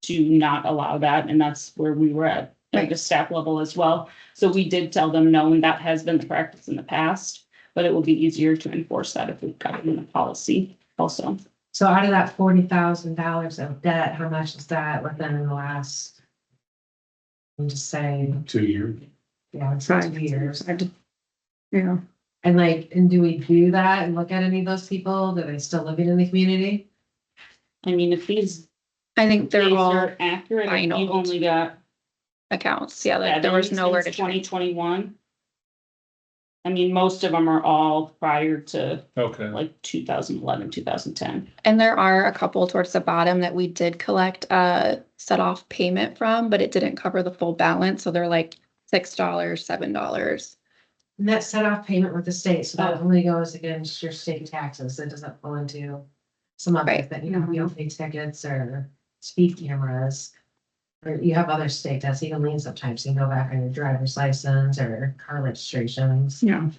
to not allow that, and that's where we were at the staff level as well. So we did tell them no, and that has been the practice in the past, but it will be easier to enforce that if we've got it in a policy also. So out of that $40,000 of debt, how much is that within the last? I'm just saying, 2 years. yeah, it's 2 years. Yeah. And do we do that and look at any of those people? Are they still living in the community? If these I think they're days all are accurate, if final. you've only got accounts, yeah, like there was nowhere to. Twenty 2021. mean, most of them are all prior to Okay, like 2011, 2010. And there are a couple towards the bottom that we did collect a set off payment from, but it didn't cover the full balance, so they're like $6, $7. And that set off payment with the state, so that only goes against your state taxes, it doesn't fall into some other Right. that, you know, you don't pay tickets or speed cameras. Or you have other state that's even lien sometimes, you can go back on your driver's license or car registrations, Yeah.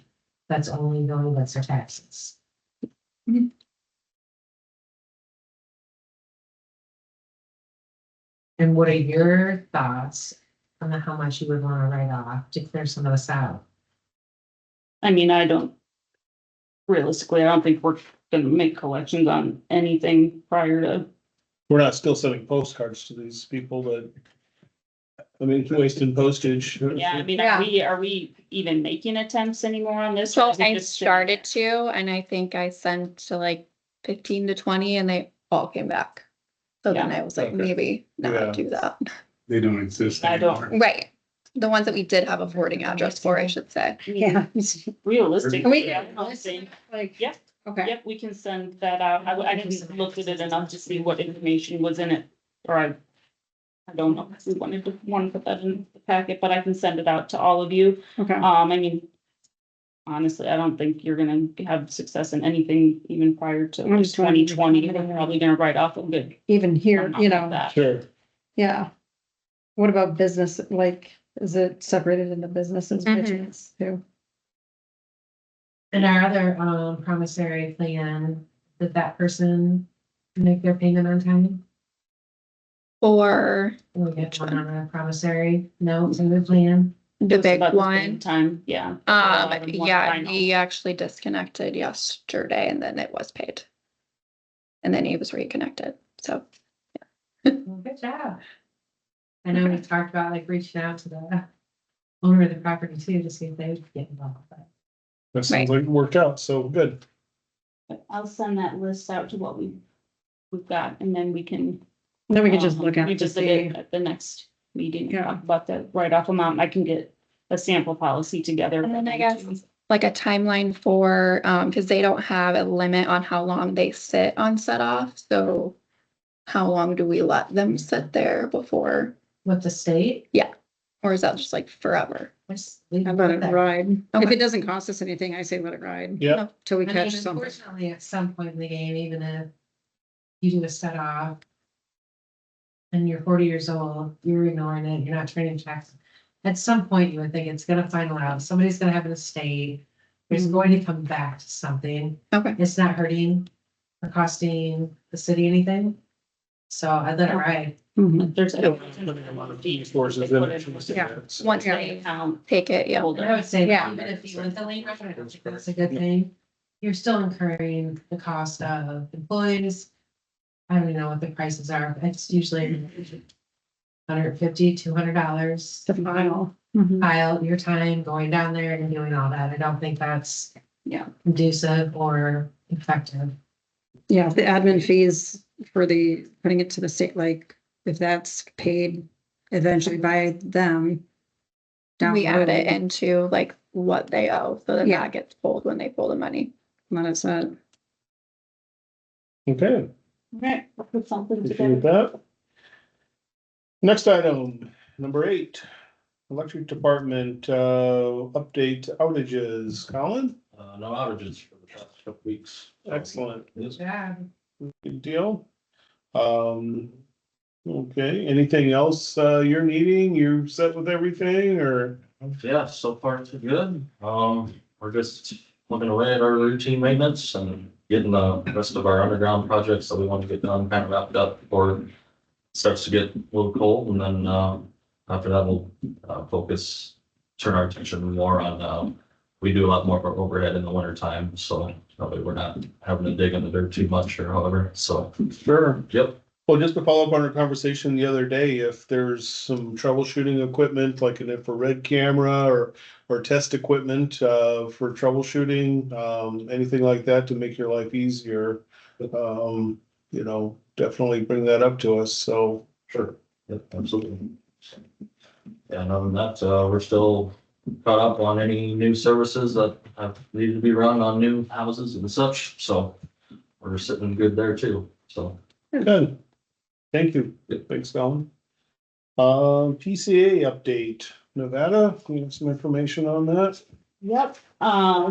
that's only going against their taxes. And what are your thoughts on how much you would wanna write off to clear some of this out? I mean, realistically, I don't think we're gonna make collections on anything prior to, we're not still sending postcards to these people that, I mean, wasting postage. yeah, I mean, are we even making attempts anymore on this? or So is it I just sitting started to, and I think I sent to like 15 to 20 and they all came back. So then Yeah. I was like, Okay. maybe Yeah. not do that. They don't exist I don't- anymore. Right. The ones that we did have a forwarding address for, I should say. Yeah. Realistically, I don't think, Like, yeah, okay. yep, we can send that out. I didn't look at it enough to see what information was in it. Or I don't know if we want to put that in the packet, but I can send it out to all of you. Okay. I mean, honestly, I don't think you're gonna have success in anything even prior to I'm just wondering- 2020. You're probably gonna write off a good Even here, amount you like know, that. Sure. yeah. What about business? Like, is it separated into businesses, Mhm. budgets too? And our other promissory plan, did that person make their payment on time? Or We get one on a promissory note in the plan. the It was big about the same one. Time, yeah. A lot of them went Yeah, final. he actually disconnected yesterday and then it was paid. And then he was reconnected, so. Well, good job. I know we talked about like reaching out to the owner of the property too, to see if they would get involved. But That sounds like it worked out, so good. But I'll send that list out to what we've got, and then we can. Then we can just look at it to revisit see. it at the next meeting, and Yeah. talk about the write-off amount. I can get a sample policy together. And then I guess like a timeline for, because they don't have a limit on how long they sit on set off, so. How long do we let them sit there before, with the state. or is that just like forever? just leave How it about at it that. ride? If Okay. it doesn't cost us anything, I say let it ride Yeah, till we I mean, catch something. unfortunately, at some point in the game, even if you do a set off and you're 40 years old, you're ignoring it, you're not turning checks. At some point, you would think it's gonna final out, somebody's gonna have an estate, there's Mhm. going to come back to something. Okay. It's not hurting or costing the city anything. So I let it ride. Mhm. There's. Resources in it. Yeah. Once Yeah. they Account take it, yeah. holder. And I would say, Yeah. even if you went the lane route, I don't think that's a good thing. You're still incurring the cost of employees. I don't even know what the prices are, it's usually $150, $200 The file. Mhm. file your time going down there and doing all that. I don't think that's Yeah. conducive or effective. Yeah, the admin fees for the, putting it to the state, like, if that's paid eventually by them. down We the add it road, into like what they owe, so that Yeah. that gets pulled when they pull the money. Let us, Okay, Okay, I'll put something appreciate together. that. Next item, number 8, electric department, update outages. Colin? No outages for the past couple weeks. Excellent. Yes. Yeah. Good deal. Okay, anything else, you're needing? You're set with everything or? Yeah, so far so good. We're just looking away at our routine maintenance and getting the rest of our underground projects that we want to get done, kind of wrapped up before it starts to get a little cold. And then, after that, we'll, turn our attention more on, we do a lot more of our overhead in the winter time. So probably we're not having to dig in the dirt too much or however. So, Sure. yep. Well, just to follow up on our conversation the other day, if there's some troubleshooting equipment, like an infrared camera or test equipment, for troubleshooting, anything like that to make your life easier, definitely bring that up to us, so. Sure. Yep, absolutely. Yeah, and other than that, we're still caught up on any new services that have needed to be run on new houses and such, so we're sitting good there too, so. Good. Thank you. Thanks, Colin. PCA update. Nevada, you have some information on that? Yep,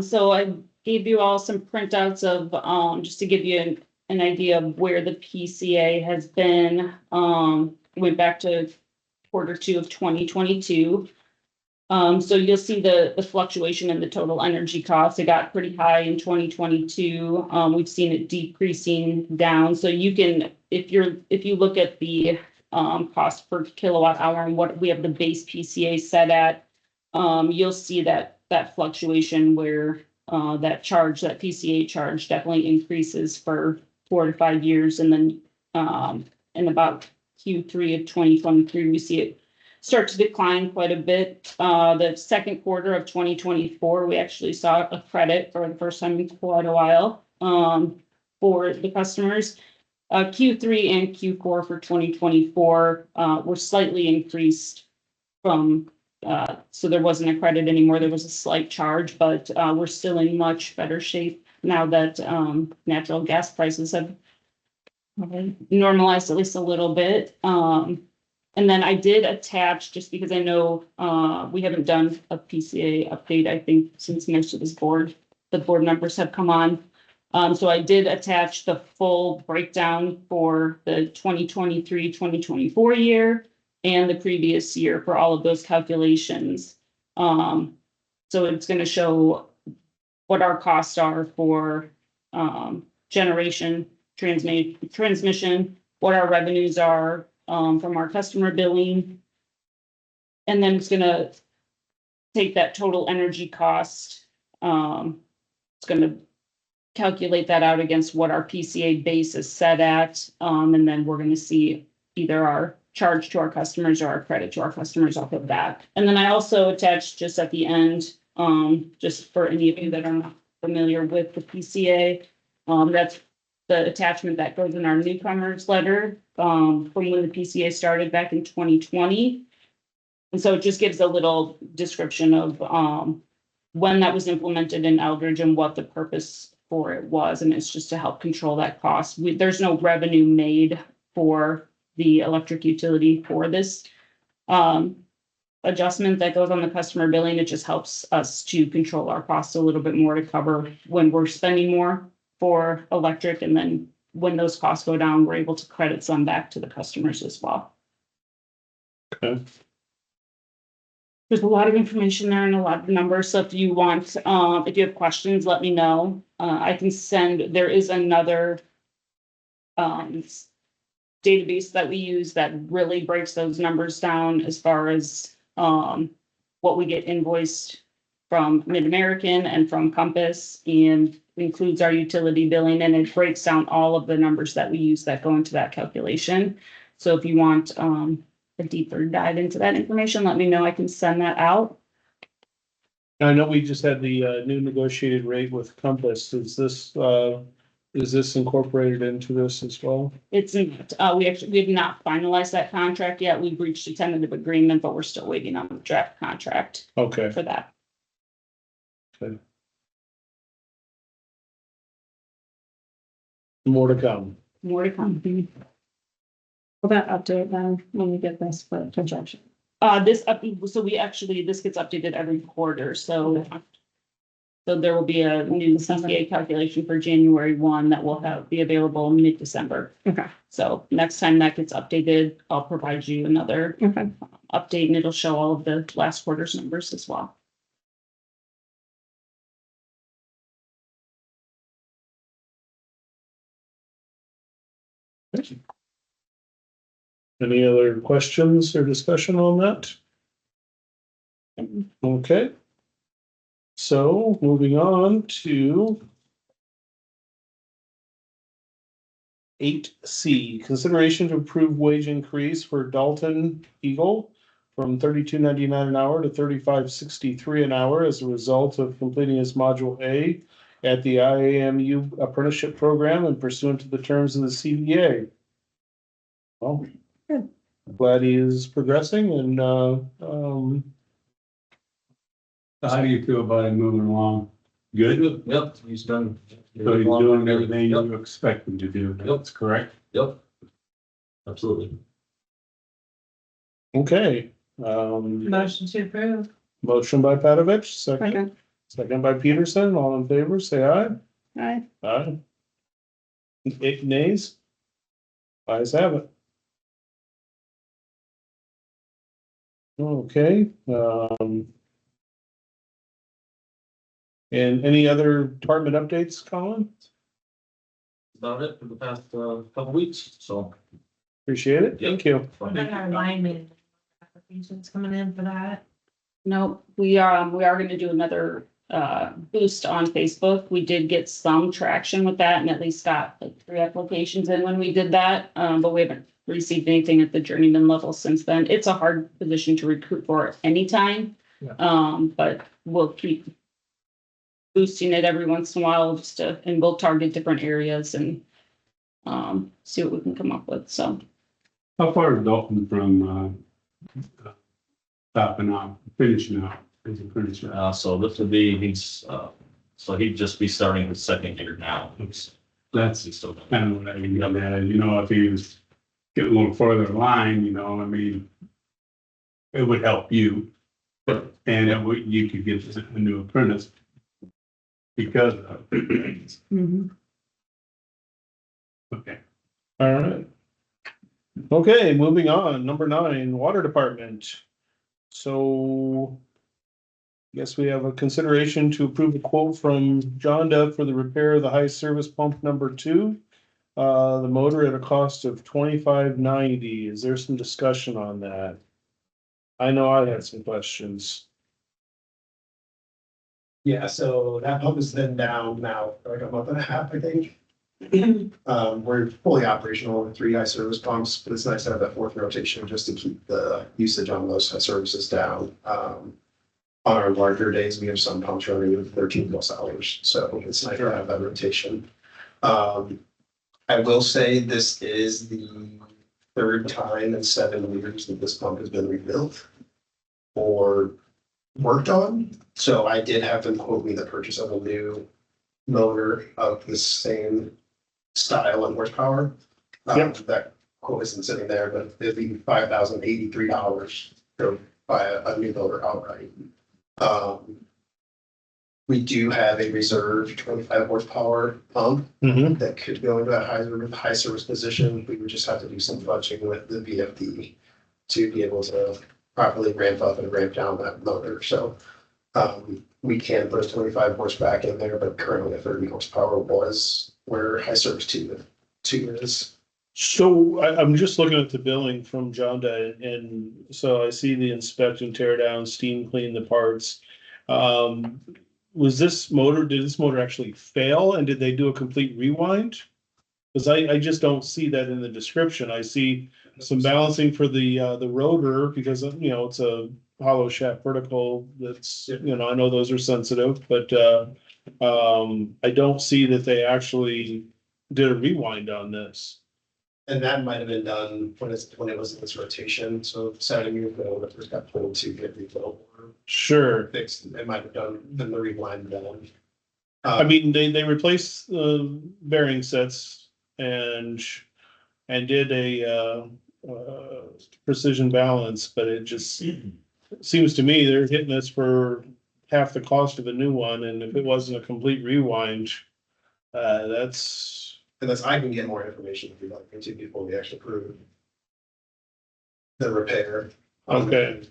so I gave you all some printouts of, just to give you an idea of where the PCA has been. Went back to Q2 of 2022. So you'll see the fluctuation in the total energy costs. It got pretty high in 2022. We've seen it decreasing down. So you can, if you look at the cost per kilowatt hour and what we have the base PCA set at, you'll see that fluctuation where that PCA charge definitely increases for 4 to 5 years. And then in about Q3 of 2023, we see it start to decline quite a bit. The second quarter of 2024, we actually saw a credit for the first time in quite a while for the customers. Q3 and Q4 for 2024 were slightly increased from, so there wasn't a credit anymore. There was a slight charge, but we're still in much better shape now that natural gas prices have normalized at least a little bit. And then I did attach, just because I know we haven't done a PCA update, I think, since most of the board members have come on. So I did attach the full breakdown for the 2023-2024 year and the previous year for all of those calculations. So it's going to show what our costs are for generation, transmission, what our revenues are from our customer billing. And then it's going to take that total energy cost. It's going to calculate that out against what our PCA base is set at. And then we're going to see either our charge to our customers or our credit to our customers off of that. And then I also attached just at the end, just for any of you that are not familiar with the PCA, that's the attachment that goes in our newcomers letter from when the PCA started back in 2020. And so it just gives a little description of when that was implemented in Eldridge and what the purpose for it was. And it's just to help control that cost. There's no revenue made for the electric utility for this adjustment that goes on the customer billing. It just helps us to control our costs a little bit more to cover when we're spending more for electric. And then when those costs go down, we're able to credit some back to the customers as well. Okay. There's a lot of information there and a lot of numbers. So if you want, if you have questions, let me know. I can send, there is another database that we use that really breaks those numbers down as far as what we get invoiced from Mid-American and from Compass, and includes our utility billing, and it breaks down all of the numbers that we use that go into that calculation. So if you want a deeper dive into that information, let me know. I can send that out. I know we just had the new negotiated rate with Compass. Is this incorporated into this as well? It's we have not finalized that contract yet. We've reached a tentative agreement, but we're still waiting on the draft contract Okay. for that. Okay. More to come. More to come. Will that update then when we get this for projection? This gets updated every quarter, so there will be a new CPA calculation for January 1 that will be available mid-December. Okay. So next time that gets updated, I'll provide you another update, and it'll show all of the last quarter's numbers as well. Any other questions or discussion on that? Okay. So moving on to 8C, consideration to approve wage increase for Dalton Eagle from $32.99 an hour to $35.63 an hour as a result of completing his Module A at the IAMU apprenticeship program and pursuant to the terms of the CBA. Well, glad he is progressing and How do you feel about him moving along? Good? Yep, he's done. So he's doing everything Yep, you expect him to do, that's correct? yep. Absolutely. Okay, Motion to approve. motion by Patovich, second, Second, second by Peterson, all in favor, say aye. aye. Aye. 8 nays? Ayes have it. Okay, and any other department updates, Colin? About it for the past, couple weeks, so. Appreciate it, thank you. Got our lineman applications coming in for that. No, we are gonna do another boost on Facebook. We did get some traction with that and at least got like 3 applications in when we did that. But we haven't received anything at the journeyman level since then. It's a hard position to recruit for at any time. But we'll keep boosting it every once in a while and we'll target different areas and see what we can come up with, so. How far is Dalton from, stopping out, finishing out, as a finisher? So this would be, so he'd just be starting his second year now. That's He's still. kind of what I mean, you know, if he was getting a little further in line, you know, I mean, it would help you, and it would, you could get a new apprentice because of it. Okay. All right. Okay, moving on, number 9, water department. So. Guess we have a consideration to approve a quote from Jonda for the repair of the high service pump number 2. The motor at a cost of $25.90. Is there some discussion on that? I know I had some questions. Yeah, so that pump has been down now for like a month and a half, I think. We're fully operational with 3 high service pumps, but it's nice to have that 4th rotation just to keep the usage on those high services down. On our larger days, we have some pumps running with 13+ hours, so it's nice to have that rotation. I will say this is the 3rd time in 7 years that this pump has been rebuilt or worked on. So I did have them quote me the purchase of a new motor of the same style and horsepower. That quote isn't sitting there, but it'd be $5,083 to buy a new motor outright. We do have a reserve 25 horsepower pump that could go into a high service position. We would just have to do some fudging with the VFD to be able to properly ramp up and ramp down that motor. So we can put a 25 horse back in there, but currently a 30 horsepower was where high service two is. So I'm just looking at the billing from Jonda, and so I see the inspect and tear down, steam clean the parts. Did this motor actually fail, and did they do a complete rewind? Because I just don't see that in the description. I see some balancing for the rotor because, you know, it's a hollow shaft vertical that's, you know, I know those are sensitive, but I don't see that they actually did a rewind on this. And that might have been done when it was in this rotation. So 7 years ago, when it first got pulled to get rebuilt or Sure. fixed, it might have done the rewind then. I mean, they replaced the bearing sets and did a precision balance, but it just seems to me they're hitting us for half the cost of a new one, and if it wasn't a complete rewind, that's. I can get more information if you'd like me to before we actually approve the repair. Okay.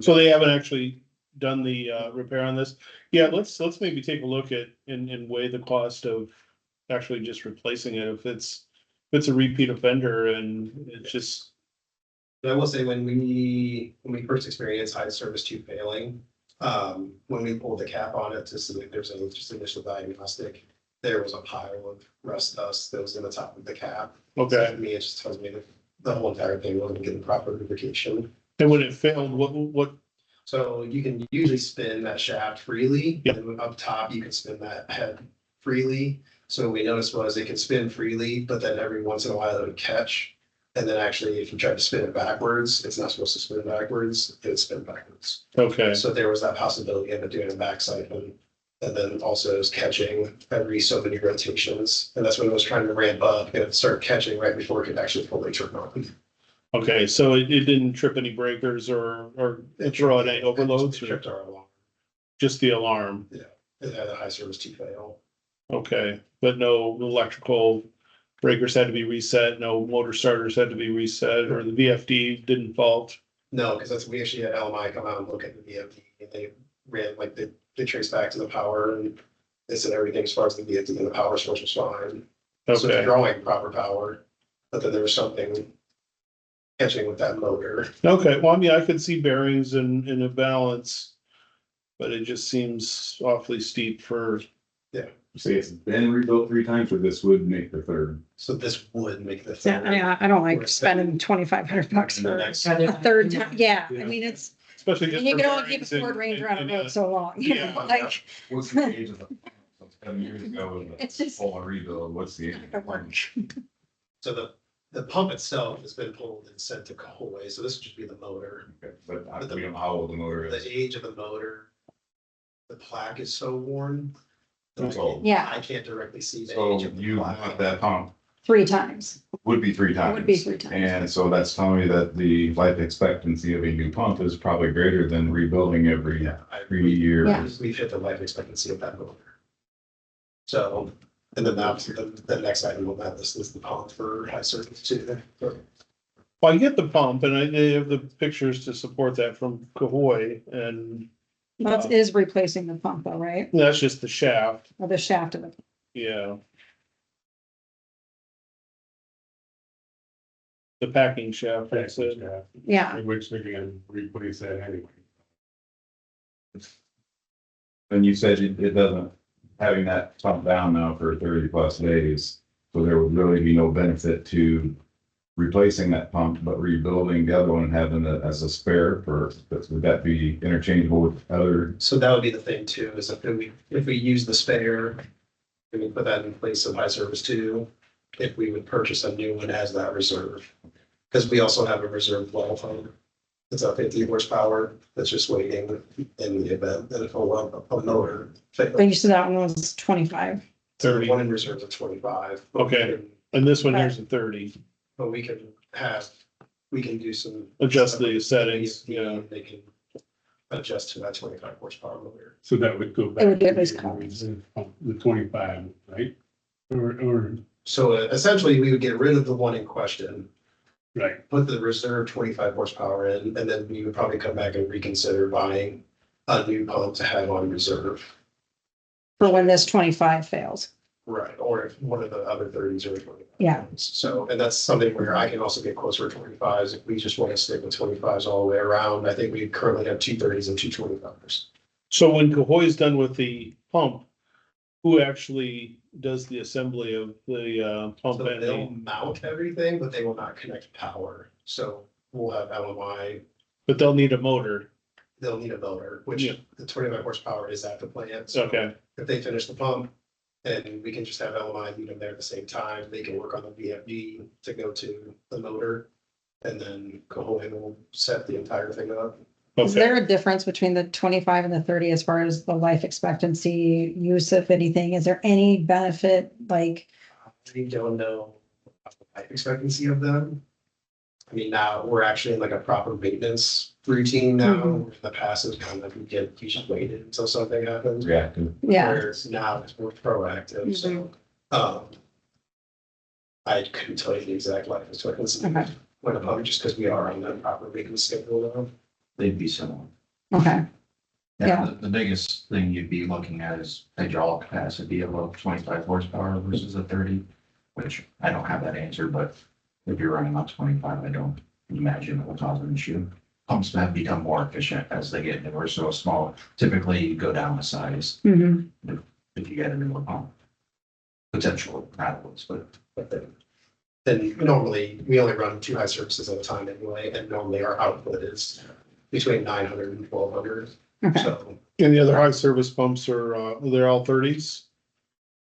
So they haven't actually done the repair on this? Yeah, let's maybe take a look at and weigh the cost of actually just replacing it if it's a repeat offender and it's just. But I will say when we first experienced high service tube failing, when we pulled the cap on it to see if there's any just initial diagnostic, there was a pile of rust dust that was in the top of the cap. Okay. So to me, it just tells me that the whole entire thing wasn't getting proper lubrication. And when it failed, what? So you can usually spin that shaft freely. Yep. And up top, you can spin that head freely. So what we noticed was it could spin freely, but then every once in a while it would catch. And then actually, if you try to spin it backwards, it's not supposed to spin backwards, it would spin backwards. Okay, So there was that possibility of it doing a back siphon. And then also it was catching every so many rotations. And that's when it was trying to ramp up, it would start catching right before it could actually fully turn on. okay, so it didn't trip any breakers or throw out any overloads It or tripped our alarm. just the alarm? It had a high service T fail. Okay, but no electrical breakers had to be reset, no motor starters had to be reset, or the VFD didn't fault? No, because that's, we actually had LMI come out and look at the VFD and they ran, like, they traced back to the power and they said everything as far as the VFD and the power source was fine. So it's Okay, drawing proper power, but then there was something catching with that motor. okay, well, I mean, I could see bearings in a balance, but it just seems awfully steep for, Say it's been rebuilt 3 times, or this would make the 3rd. So this would make the. Yeah, I don't like spending $2,500 for a third time. Yeah, I mean, it's, especially. just and you for can only keep bearings a Ford and- Ranger on a and, road so long, you know, yeah. like. What's the age of the, so 7 years ago, when It's the just- full rebuild, what's the age? of the pump? So the pump itself has been pulled and sent to Cahoy, so this would just be the motor. Okay, but we don't know how old the motor is. The age of the motor. The plaque is so worn. So- Yeah. I can't directly see the So age of the you plaque. want that pump, 3 times. would be 3 times. Would be 3 times. And so that's telling me that the life expectancy of a new pump is probably greater than rebuilding every Yeah, 3 years. Yeah. we've hit the life expectancy of that motor. So, and then that's the next item on that list is the pump for high service too. Well, I get the pump and they have the pictures to support that from Cahoy and That is replacing the pump though, right? that's just the shaft, Or the shaft of it. yeah. The packing shaft, that's it. Yeah, Which they're gonna replace that anyway. And you said it doesn't, having that pump down now for 30+ days, so there would really be no benefit to replacing that pump, but rebuilding the other one and having it as a spare for, would that be interchangeable with other? So that would be the thing too, is if we use the spare, we would put that in place of high service too. If we would purchase a new one as that reserve. Because we also have a reserve well pump. It's a 50 horsepower that's just waiting in the event that if a motor fails. but you said that one was 25. So 30. one in reserve is 25. Okay. And this one here's a 30. But we can do some. Adjust the settings, yeah. They can adjust to that 25 horsepower motor. So that would go It back. would to get this the covered. reserve pump, the 25, right? Or, So essentially, we would get rid of the one in question, right, put the reserve 25 horsepower in, and then we would probably come back and reconsider buying a new pump to have on reserve. For when this 25 fails. Right, or if one of the other 30s or 25. Yeah. So, and that's something where I can also get closer to 25s if we just want to stick with 25s all the way around. I think we currently have 2 30s and 2 25s. So when Cahoy's done with the pump, who actually does the assembly of the pump So and they'll the, mount everything, but they will not connect power. So we'll have LMI, but they'll need a motor. they'll need a motor, which Yeah. the 25 horsepower is at the plant. So Okay, if they finish the pump, and we can just have LMI meet them there at the same time, they can work on the VFD to go to the motor. And then Cahoy will set the entire thing up. Is okay. there a difference between the 25 and the 30 as far as the life expectancy use, if anything? Is there any benefit, like, We don't know the life expectancy of them. I mean, now we're actually in like a proper maintenance routine now. In the past, it was kind of, you just waited until something happens. Reactive. yeah, Whereas now it's more proactive, so, I couldn't tell you the exact life expectancy Okay. when a pump, just because we are on that proper maintenance schedule now. They'd be similar. okay, Yeah. Yeah, the biggest thing you'd be looking at is hydraulic capacity of a 25 horsepower versus a 30, which I don't have that answer, but if you're running on 25, I don't imagine it will cause an issue. Pumps have become more efficient as they get newer, so small, typically you go down a size mhm, if you get a newer pump. Potentially, not always, but But then normally, we only run 2 high services at a time anyway, and normally our output is between 900 and 1200. okay. So, And the other high service pumps are, they're all 30s?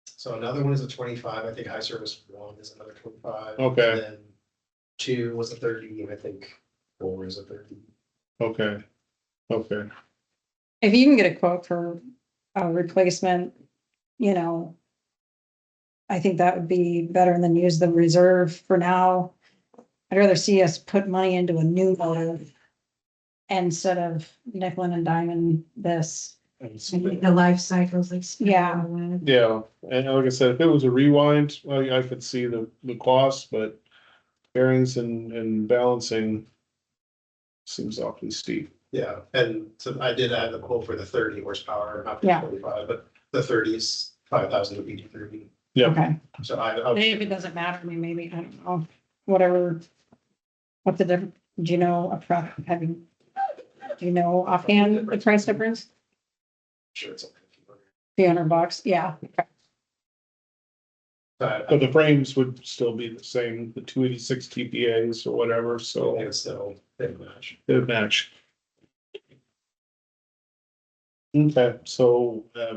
so another one is a 25, I think high service one is another 25. Okay. And then 2 was a 30, and I think 4 is a 30. Okay, okay, If you can get a quote for a replacement, you know, I think that would be better than use the reserve for now. I'd rather see us put money into a new motor instead of nickel and diming this. The life cycles like. Yeah. yeah, and like I said, if it was a rewind, I could see the cost, but bearings and balancing seems awfully steep. Yeah, and so I did add the quote for the 30 horsepower, not the Yeah. 45, but the 30 is 5,000 to 83. Yeah. Okay. So I, Maybe if it doesn't matter, I mean, maybe, I don't know, whatever. What the difference, do you know, do you know offhand the price difference? sure it's okay. $300, yeah. But the frames would still be the same, the 286 TPAs or whatever, so It's still big match. it would match. Okay, so, I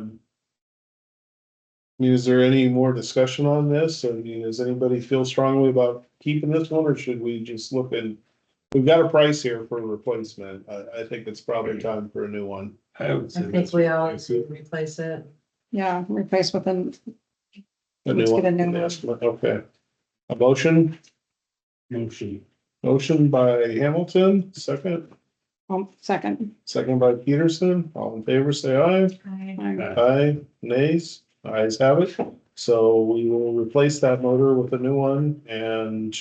mean, is there any more discussion on this? I mean, does anybody feel strongly about keeping this one, or should we just look in? We've got a price here for a replacement. I think it's probably time for a new one. I would say I think that's we all replace it. replace it. Yeah, replace with an, A new Let's get a one. new one. Yes, okay. A motion, Motion. motion by Hamilton, second, second. second by Peterson. All in favor, say aye. Aye, nays, ayes have it. So we will replace that motor with a new one and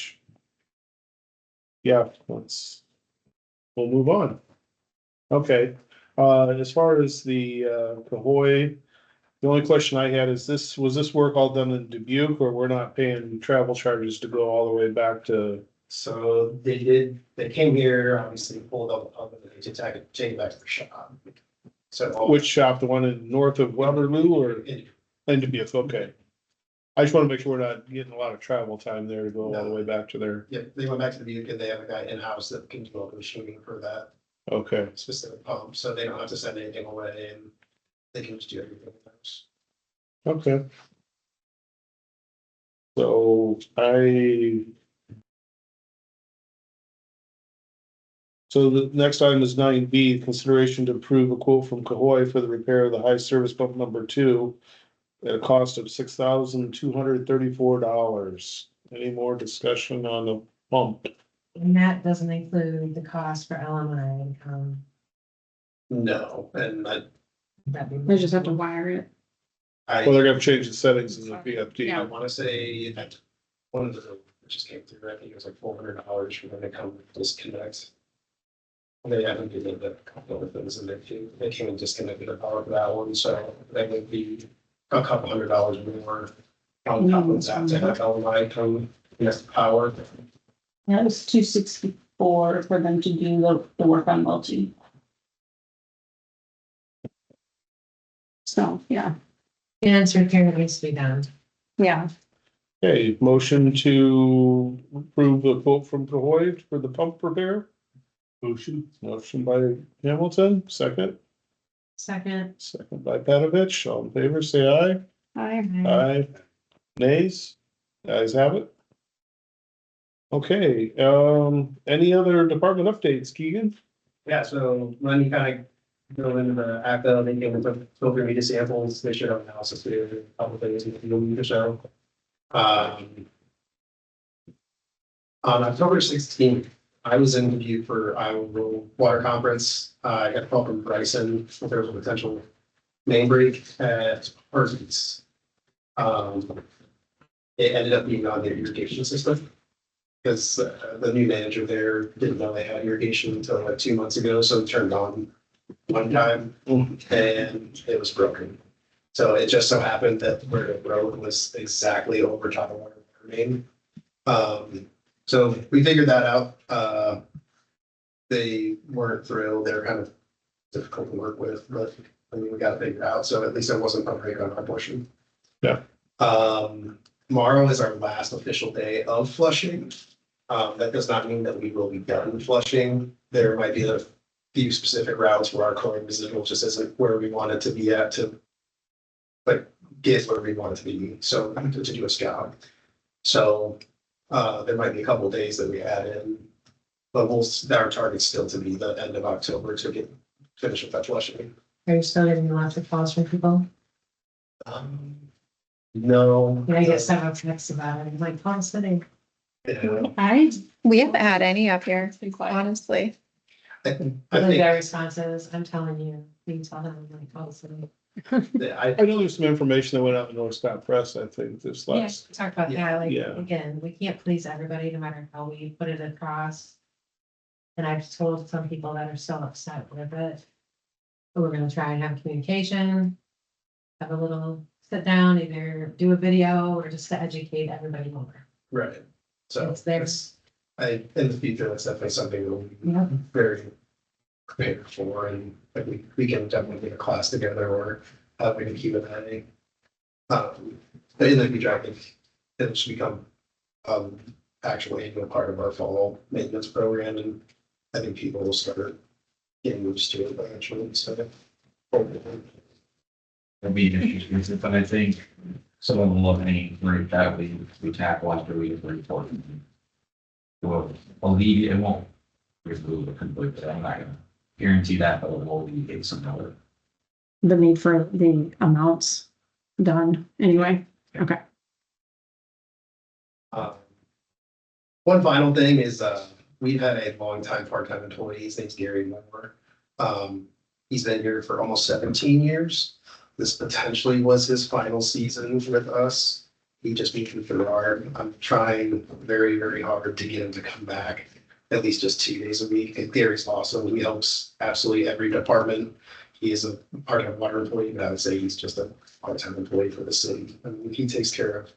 yeah, we'll move on. Okay, as far as the Cahoy, the only question I had is was this work all done in Dubuque, or we're not paying travel charges to go all the way back to? So they came here, obviously pulled up the pump and they take it back to the shop. So. Which shop, the one in north of Waterloo or in Dubuque? Okay. I just wanna make sure we're not getting a lot of travel time there to go all the way back to there. Yeah, they went back to the Dubuque and they have a guy in-house that can do all the machining for that Okay, specific pump, so they don't have to send anything away and they can just do everything in-house. okay. So so the next item is 9B, consideration to approve a quote from Cahoy for the repair of the high service pump number 2 at a cost of $6,234. Any more discussion on the pump? And that doesn't include the cost for LMI. No, and They just have to wire it. Well, they're gonna change the settings in the I VFD. wanna say that one of the, it just came through, I think it was like $400 for them to come disconnect. They haven't did a couple of things and they came and disconnected the power for that one, so that would be a couple $100 more. On top of that, to have LMI come, yes, power. Yeah, it was $264 for them to do the work on multi. So, yeah, And repair needs to be done. yeah. Okay, motion to approve the quote from Cahoy for the pump repair. Motion. Motion by Hamilton, second, Second. second by Panovich. All in favor, say aye. Aye. Nays, ayes have it. Okay, any other department updates, Keegan? Yeah, so when you kind of go into the ACTA, they came with filter media samples, they should have analysis to do a couple things in the field or so. On October 16th, I was in Dubuque for Iowa Rural Water Conference. I got a call from Bryson if there was a potential main break at Parsons. It ended up being on their irrigation system. Because the new manager there didn't know they had irrigation until like 2 months ago, so it turned on one time and it was broken. So it just so happened that where it broke was exactly over top of our main. So we figured that out. They weren't thrilled. They were kind of difficult to work with, but I mean, we got it figured out. So at least it wasn't a break on our portion. Yeah. Tomorrow is our last official day of flushing. That does not mean that we will be done flushing. There might be a few specific routes where our chlorine residual just isn't where we want it to be at to like get where we want it to be. So to do a scout. So There might be a couple days that we add in. But our target's still to be the end of October to finish with that flushing. Are you still getting lots of calls from people? No. Yeah, I get several texts about it, I'm like, Palm City. Yeah. We haven't had any up here, It's been quiet. honestly. I Really think, very responses, I'm telling you, you tell them, like, Palm City. that I know there's some information that went out in North Star Press, I think, this Yeah, last. talk about that, like, Yeah. again, we can't please everybody, no matter how we put it across. And I've told some people that are still upset with it. But we're gonna try and have communication. Have a little sit down, either do a video or just to educate everybody more. right. So It's there. in the future, that's definitely something we'll be Yeah. very prepared for, and like we can definitely get a class together or we can keep it at a. But in the future, I think it'll just become actual annual part of our fall maintenance program, and I think people will start getting used to it eventually, so. There'll be issues with it, but I think some of them look any great that we tackle after we get the report. It will alleviate, it won't remove it completely, I'm not gonna guarantee that, but it will alleviate some of it. The need for the amounts done anyway. Okay. One final thing is, we've had a longtime part-time employee, his name's Gary Moore. He's been here for almost 17 years. This potentially was his final season with us. He just moved through hard. I'm trying very, very hard to get him to come back at least just 2 days a week. And Gary's awesome. He helps absolutely every department. He is a part-time water employee, but I would say he's just a part-time employee for the city. I mean, he takes care of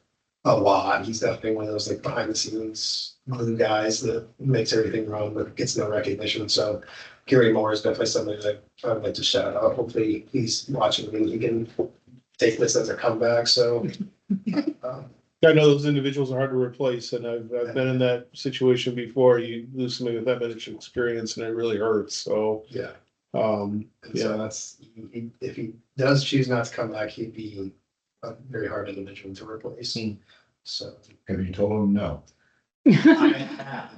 a lot. He's definitely one of those like behind the scenes glue guys that makes everything run but gets no recognition. So Gary Moore is definitely somebody that I would like to shout out. Hopefully he's watching and he can take this as a comeback. So I know those individuals are hard to replace, and I've been in that situation before. You lose somebody with that much experience and it really hurts, so, yeah. um, And so yeah. that's, if he does choose not to come back, he'd be a very hard individual to replace. So Have you told him no? I have.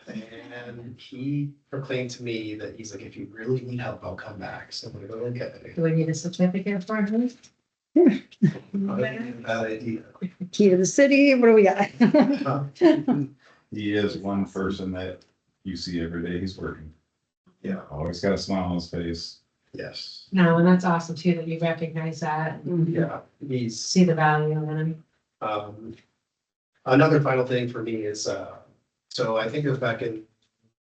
And he proclaimed to me that he's like, if you really need help, I'll come back. So I'm like, okay. Do we need a certificate for him? Bad idea. Key to the city, what do we got? He is one person that you see every day he's working. Yeah, Always got a smile on his face. yes. No, and that's awesome too, that you recognize that, and Yeah, he's, see the value in him. another final thing for me is, so I think it was back in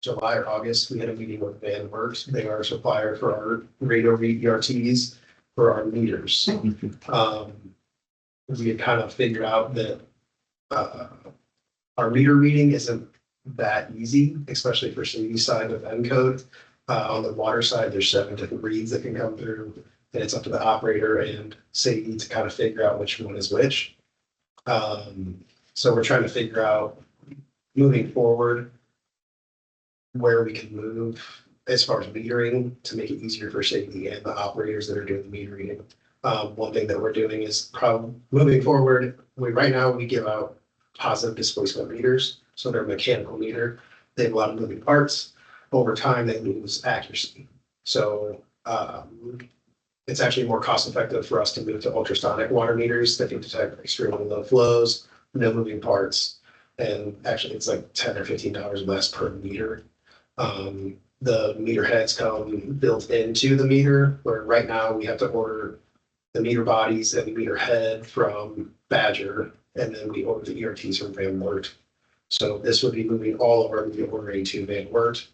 July or August, we had a meeting with Van Works. They are a supplier for our radar ERTs for our meters. We had kind of figured out that, our meter reading isn't that easy, especially for city side of Encode. On the water side, there's 7 different reads that can come through, and it's up to the operator and city to kind of figure out which one is which. So we're trying to figure out moving forward where we can move as far as metering to make it easier for safety and the operators that are doing the metering. One thing that we're doing is probably moving forward, right now we give out positive displacement meters. So they're a mechanical meter. They have a lot of moving parts. Over time, they lose accuracy. So it's actually more cost effective for us to move to ultrasonic water meters that can detect extremely low flows, no moving parts. And actually it's like $10 or $15 less per meter. The meter heads come built into the meter, where right now we have to order the meter bodies and the meter head from Badger, and then we order the ERTs from Van Wert. So this would be moving all of our meter ordering to Van Wert.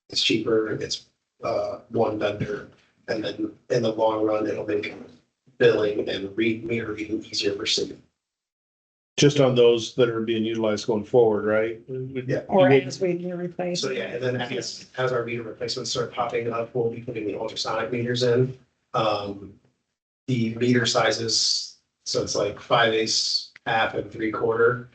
It's cheaper, it's one vendor, and then in the long run, it'll make billing and meter reading easier for city. Just on those that are being utilized going forward, right? Yeah. Or as we do replace. So yeah, and then as our meter replacements start popping up, we'll be putting the ultrasonic meters in. The meter sizes, so it's like 5/8, half, and 3/4.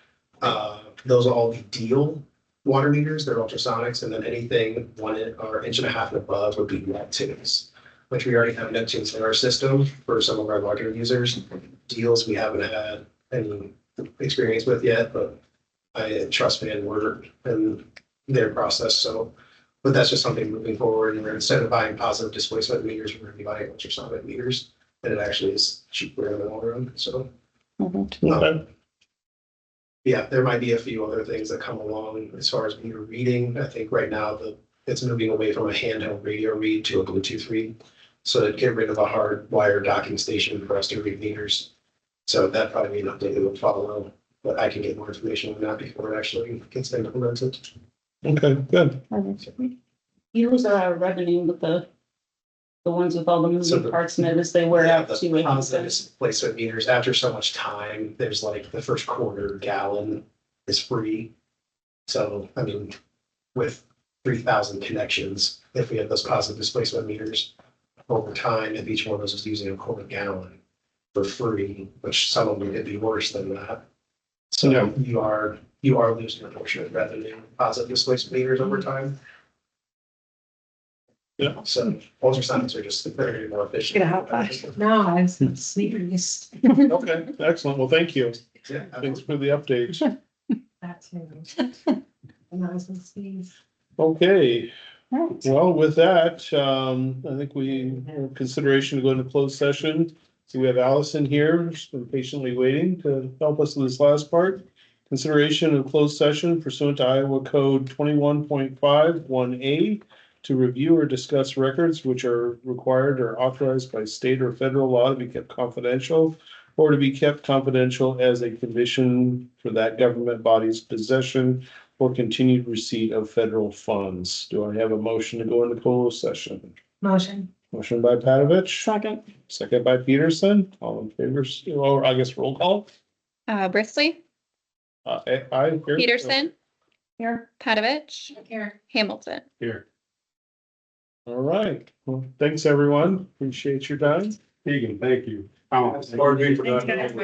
Those will all be deal water meters, they're ultrasonics, and then anything 1 or 1.5 inches and above would be Neptunes, which we already have Neptunes in our system for some of our larger users. Deals we haven't had any experience with yet, but I trust Vanward and their process, so. But that's just something moving forward, and instead of buying positive displacement meters, we're gonna be buying ultrasonic meters. And it actually is cheaper in the long run, so. Okay. Yeah, there might be a few other things that come along as far as meter reading. I think right now it's moving away from a handheld radio read to a Bluetooth read. So to get rid of a hard wire docking station for us to read meters. So that probably be an update that will follow, but I can get more information on that before it actually gets implemented. Okay, good. You lose our revenue with the ones with all the So moving the- parts in it as they wear Yeah, out the too. positive displacement meters, after so much time, there's like the first quarter gallon is free. So, I mean, with 3,000 connections, if we have those positive displacement meters over time, if each one of us is using a quarter gallon for free, which some of them could be worse than that. So Yeah. you are losing a portion of revenue, positive displacement meters over time. Yeah. So ultrasonics are just very more efficient. Get a hot flash. No, I was sneakers. Okay, excellent. Well, thank you. Yeah. Thanks for the update. That too. And I was sneeze. Okay, well, with that, I think we have consideration to go into closed session. So we have Allison here, she's been patiently waiting to help us with this last part. Consideration of closed session pursuant to Iowa Code 21.51A to review or discuss records which are required or authorized by state or federal law to be kept confidential or to be kept confidential as a condition for that government body's possession or continued receipt of federal funds. Do I have a motion to go into closed session? Motion. Motion by Patovich, Second. second by Peterson, all in favor, or I guess roll call. Bristly, Aye. Here. Peterson, Here. Patovich, Here. Hamilton. Here, All right, well, thanks, everyone, appreciate your time. Keegan, thank you. Oh, Pardon me for Thanks, not- guys.